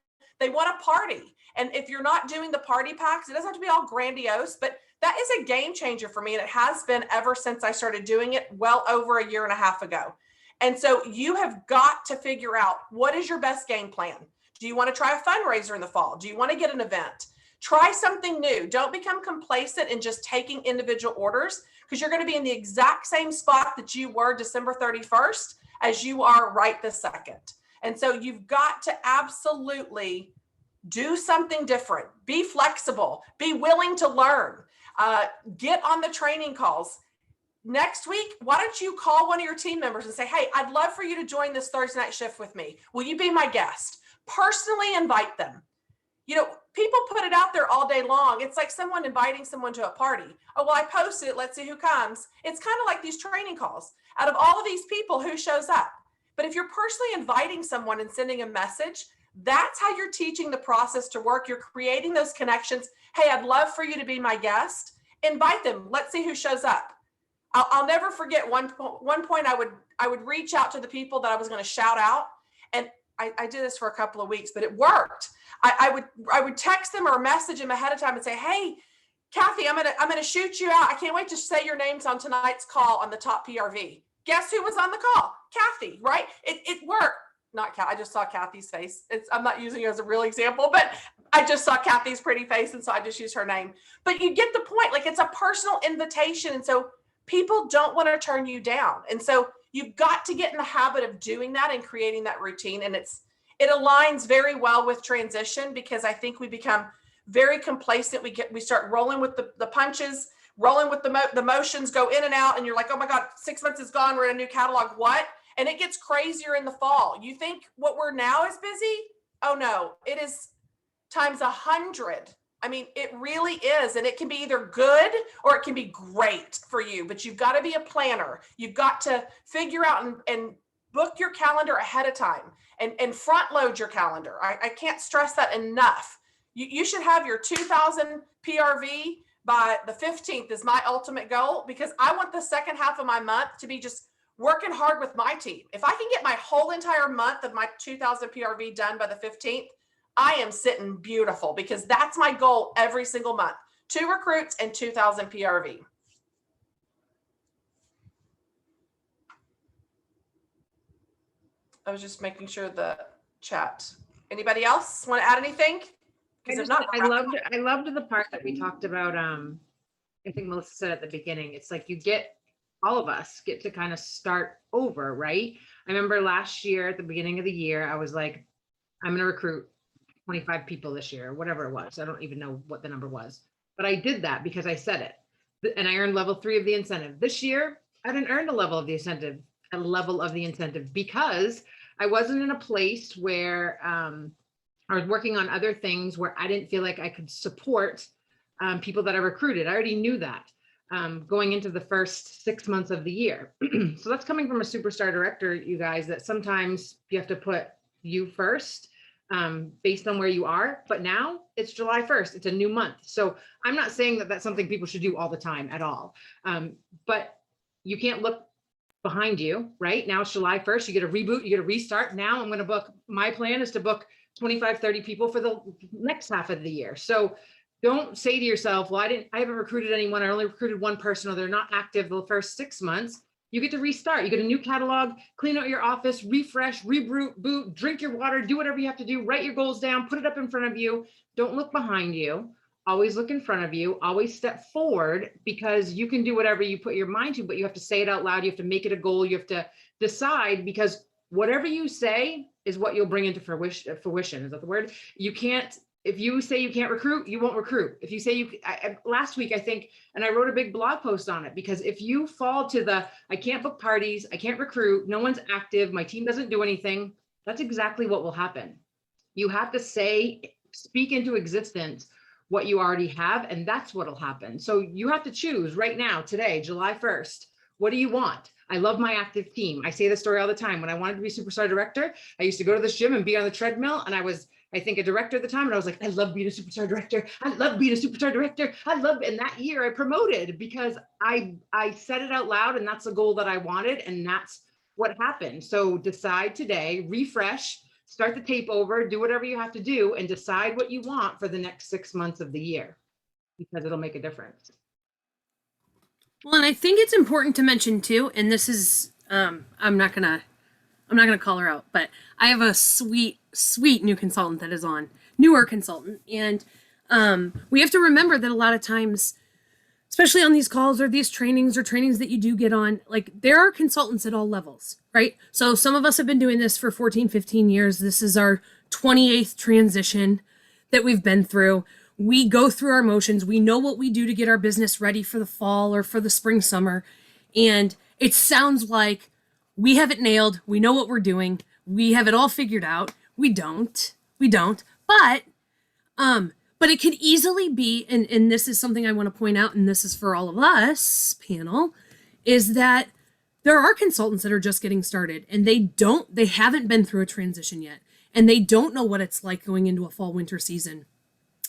They want a party. And if you're not doing the party packs, it doesn't have to be all grandiose, but that is a game changer for me. And it has been ever since I started doing it well over a year and a half ago. And so you have got to figure out, what is your best game plan? Do you want to try a fundraiser in the fall? Do you want to get an event? Try something new. Don't become complacent in just taking individual orders, because you're going to be in the exact same spot that you were December 31st as you are right this second. And so you've got to absolutely do something different. Be flexible. Be willing to learn. Get on the training calls. Next week, why don't you call one of your team members and say, hey, I'd love for you to join this Thursday night shift with me. Will you be my guest? Personally invite them. You know, people put it out there all day long. It's like someone inviting someone to a party. Oh, well, I posted it. Let's see who comes. It's kind of like these training calls. Out of all of these people, who shows up? But if you're personally inviting someone and sending a message, that's how you're teaching the process to work. You're creating those connections. Hey, I'd love for you to be my guest. Invite them. Let's see who shows up. I'll never forget one point I would reach out to the people that I was going to shout out. And I did this for a couple of weeks, but it worked. I would text them or message them ahead of time and say, hey, Kathy, I'm gonna shoot you out. I can't wait to say your names on tonight's call on the top PRV. Guess who was on the call? Kathy, right? It worked. Not Kathy. I just saw Kathy's face. I'm not using it as a real example, but I just saw Kathy's pretty face, and so I just used her name. But you get the point. Like, it's a personal invitation, and so people don't want to turn you down. And so you've got to get in the habit of doing that and creating that routine. And it aligns very well with transition, because I think we become very complacent. We start rolling with the punches, rolling with the motions, go in and out, and you're like, oh my God, 6 months is gone. We're in a new catalog. What? And it gets crazier in the fall. You think what we're now is busy? Oh no, it is times 100. I mean, it really is. And it can be either good or it can be great for you, but you've got to be a planner. You've got to figure out and book your calendar ahead of time and front load your calendar. I can't stress that enough. You should have your 2000 PRV by the 15th is my ultimate goal, because I want the second half of my month to be just working hard with my team. If I can get my whole entire month of my 2000 PRV done by the 15th, I am sitting beautiful, because that's my goal every single month. 2 recruits and 2000 PRV. I was just making sure the chat. Anybody else want to add anything? I loved the part that we talked about. I think Melissa said at the beginning, it's like all of us get to kind of start over, right? I remember last year at the beginning of the year, I was like, I'm going to recruit 25 people this year, whatever it was. I don't even know what the number was, but I did that because I said it, and I earned level 3 of the incentive. This year, I didn't earn a level of the incentive, because I wasn't in a place where I was working on other things where I didn't feel like I could support people that I recruited. I already knew that going into the first 6 months of the year. So that's coming from a superstar director, you guys, that sometimes you have to put you first based on where you are. But now it's July 1st. It's a new month. So I'm not saying that that's something people should do all the time at all. But you can't look behind you, right? Now it's July 1st. You get a reboot, you get a restart. Now I'm going to book, my plan is to book 25, 30 people for the next half of the year. So don't say to yourself, well, I haven't recruited anyone. I only recruited one person, or they're not active the first 6 months. You get to restart. You get a new catalog, clean out your office, refresh, reboot, drink your water, do whatever you have to do, write your goals down, put it up in front of you. Don't look behind you. Always look in front of you. Always step forward, because you can do whatever you put your mind to, but you have to say it out loud. You have to make it a goal. You have to decide, because whatever you say is what you'll bring into fruition. Is that the word? You can't, if you say you can't recruit, you won't recruit. If you say last week, I think, and I wrote a big blog post on it, because if you fall to I can't book parties, I can't recruit, no one's active, my team doesn't do anything, that's exactly what will happen. You have to speak into existence what you already have, and that's what'll happen. So you have to choose right now, today, July 1st, what do you want? I love my active team. I say this story all the time. When I wanted to be superstar director, I used to go to this gym and be on the treadmill, and I was, I think, a director at the time. And I was like, I love being a superstar director. I love being a superstar director. And that year I promoted because I said it out loud, and that's the goal that I wanted. And that's what happened. So decide today, refresh, start the tape over, do whatever you have to do, and decide what you want for the next 6 months of the year, because it'll make a difference. Well, and I think it's important to mention too, and this is, I'm not gonna call her out, but I have a sweet new consultant that is on, newer consultant. And we have to remember that a lot of times, especially on these calls or these trainings or trainings that you do get on, like, there are consultants at all levels, right? So some of us have been doing this for 14, 15 years. This is our 28th transition that we've been through. We go through our motions. We know what we do to get our business ready for the fall or for the spring, summer. And it sounds like we have it nailed. We know what we're doing. We have it all figured out. We don't. But it could easily be, and this is something I want to point out, and this is for all of us panel, is that there are consultants that are just getting started, and they haven't been through a transition yet, and they don't know what it's like going into a fall winter season.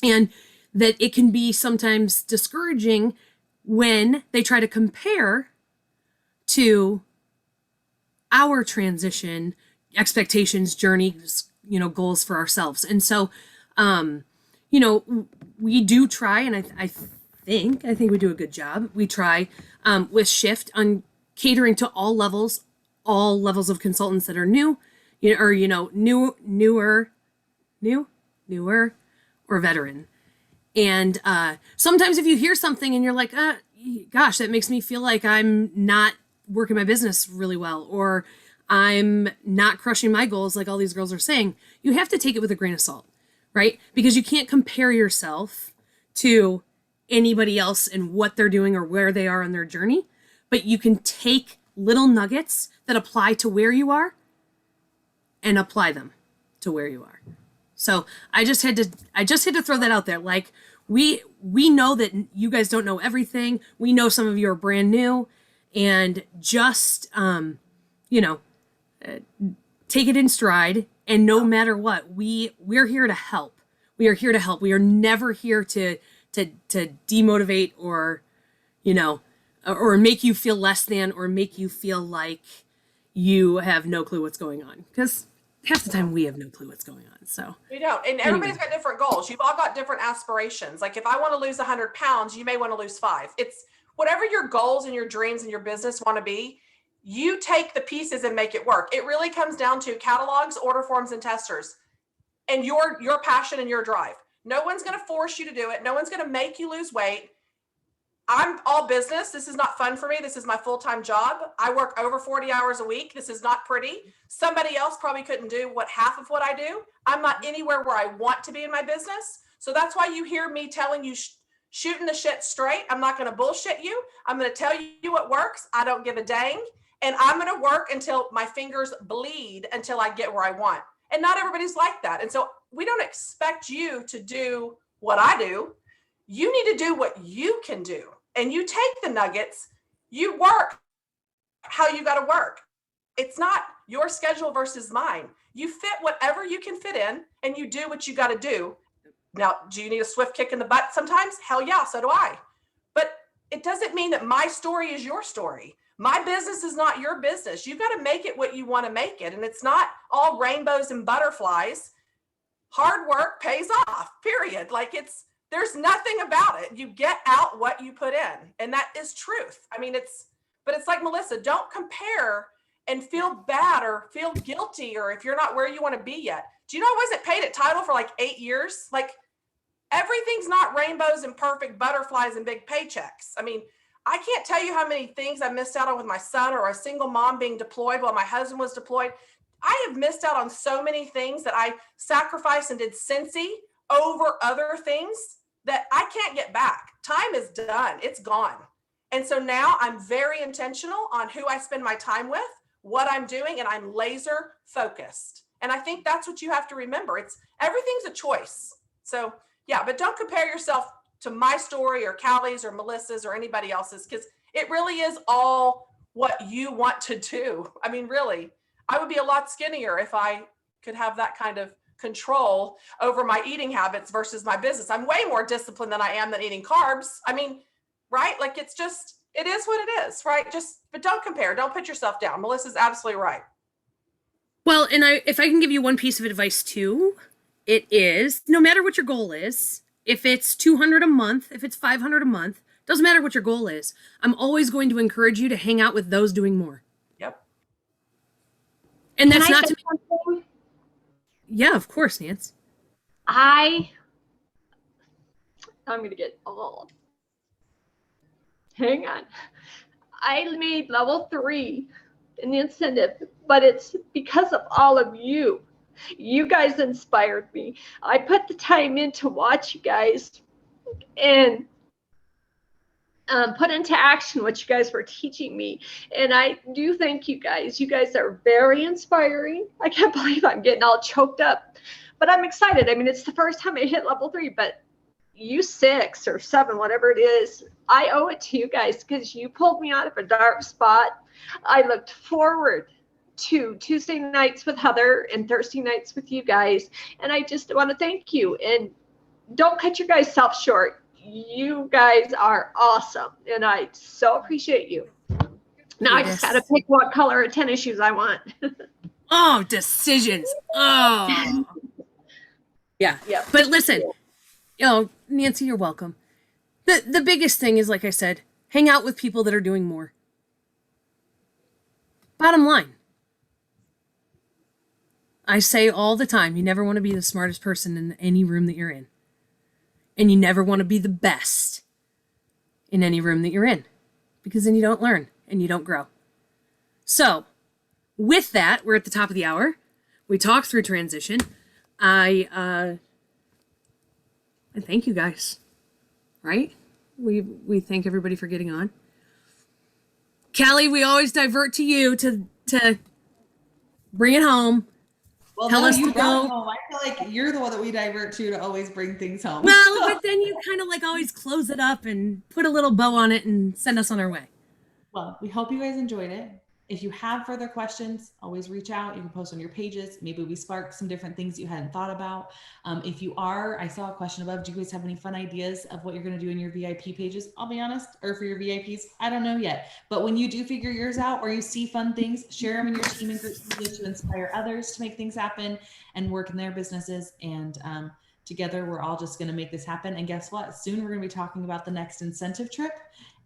And that it can be sometimes discouraging when they try to compare to our transition expectations, journeys, goals for ourselves. And so, we do try, and I think we do a good job. We try with Shift on catering to all levels of consultants that are new, newer or veteran. And sometimes if you hear something and you're like, gosh, that makes me feel like I'm not working my business really well, or I'm not crushing my goals like all these girls are saying, you have to take it with a grain of salt, right? Because you can't compare yourself to anybody else and what they're doing or where they are on their journey, but you can take little nuggets that apply to where you are and apply them to where you are. So I just had to throw that out there. Like, we know that you guys don't know everything. We know some of you are brand new, and just, take it in stride. And no matter what, we're here to help. We are here to help. We are never here to demotivate or, or make you feel less than, or make you feel like you have no clue what's going on. Because half the time we have no clue what's going on. So we don't. And everybody's got different goals. You've all got different aspirations. Like, if I want to lose 100 pounds, you may want to lose 5. It's whatever your goals and your dreams and your business want to be. You take the pieces and make it work. It really comes down to catalogs, order forms, and testers, and your passion and your drive. No one's going to force you to do it. No one's going to make you lose weight. I'm all business. This is not fun for me. This is my full-time job. I work over 40 hours a week. This is not pretty. Somebody else probably couldn't do half of what I do. I'm not anywhere where I want to be in my business. So that's why you hear me telling you, shooting the shit straight. I'm not going to bullshit you. I'm going to tell you what works. I don't give a dang. And I'm going to work until my fingers bleed until I get where I want. And not everybody's like that. And so we don't expect you to do what I do. You need to do what you can do. And you take the nuggets, you work how you got to work. It's not your schedule versus mine. You fit whatever you can fit in, and you do what you got to do. Now, do you need a swift kick in the butt sometimes? Hell yeah, so do I. But it doesn't mean that my story is your story. My business is not your business. You got to make it what you want to make it. And it's not all rainbows and butterflies. Hard work pays off, period. Like, there's nothing about it. You get out what you put in, and that is truth. I mean, But it's like, Melissa, don't compare and feel bad or feel guilty, or if you're not where you want to be yet. Do you know I wasn't paid at Title for like 8 years? Like, everything's not rainbows and perfect butterflies and big paychecks. I mean, I can't tell you how many things I missed out on with my son, or a single mom being deployed while my husband was deployed. I have missed out on so many things that I sacrificed and did Cincy over other things that I can't get back. Time is done. It's gone. And so now I'm very intentional on who I spend my time with, what I'm doing, and I'm laser focused. And I think that's what you have to remember. Everything's a choice. So yeah, but don't compare yourself to my story or Callie's or Melissa's or anybody else's, because it really is all what you want to do. I mean, really, I would be a lot skinnier if I could have that kind of control over my eating habits versus my business. I'm way more disciplined than I am than eating carbs. I mean, right? Like, it is what it is, right? But don't compare. Don't put yourself down. Melissa's absolutely right. Well, and if I can give you one piece of advice too, it is, no matter what your goal is, if it's 200 a month, if it's 500 a month, doesn't matter what your goal is. I'm always going to encourage you to hang out with those doing more. Yep. And that's Can I not say to something? Yeah, of course, Nance. I'm gonna get all. Hang on. I made level 3 in the incentive, but it's because of all of you. You guys inspired me. I put the time in to watch you guys and put into action what you guys were teaching me. And I do thank you guys. You guys are very inspiring. I can't believe I'm getting all choked up, but I'm excited. I mean, it's the first time I hit level 3, but you 6 or 7, whatever it is, I owe it to you guys, because you pulled me out of a dark spot. I looked forward to Tuesday nights with Heather and Thursday nights with you guys. And I just want to thank you. And don't cut your guys self short. You guys are awesome. And I so appreciate you. Now I just got to pick what color of tennis shoes I want. Oh, decisions. Oh. Yeah. Yeah. But listen, Nancy, you're welcome. The biggest thing is, like I said, hang out with people that are doing more. Bottom line. I say all the time, you never want to be the smartest person in any room that you're in. And you never want to be the best in any room that you're in, because then you don't learn and you don't grow. So with that, we're at the top of the hour. We talked through transition. I thank you guys, right? We thank everybody for getting on. Callie, we always divert to you to bring it home. Well, Tell us you to brought go. it home. I feel like you're the one that we divert to always bring things home. Well, but then you kind of like always close it up and put a little bow on it and send us on our way. Well, we hope you guys enjoyed it. If you have further questions, always reach out. You can post on your pages. Maybe we sparked some different things you hadn't thought about. I saw a question above. Do you guys have any fun ideas of what you're going to do in your VIP pages? I'll be honest, or for your VIPs, I don't know yet. But when you do figure yours out, or you see fun things, share them in your team and group to inspire others to make things happen and work in their businesses. And together, we're all just going to make this happen. And guess what? Soon we're going to be talking about the next incentive trip,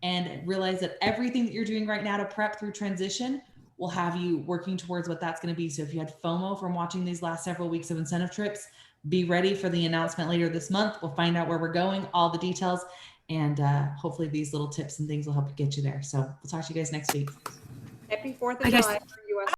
and realize that everything that you're doing right now to prep through transition will have you working towards what that's going to be. So if you had FOMO from watching these last several weeks of incentive trips, be ready for the announcement later this month. We'll find out where we're going, all the details, and hopefully these little tips and things will help get you there. So we'll talk to you guys next week. Happy 4th I of guess- July for US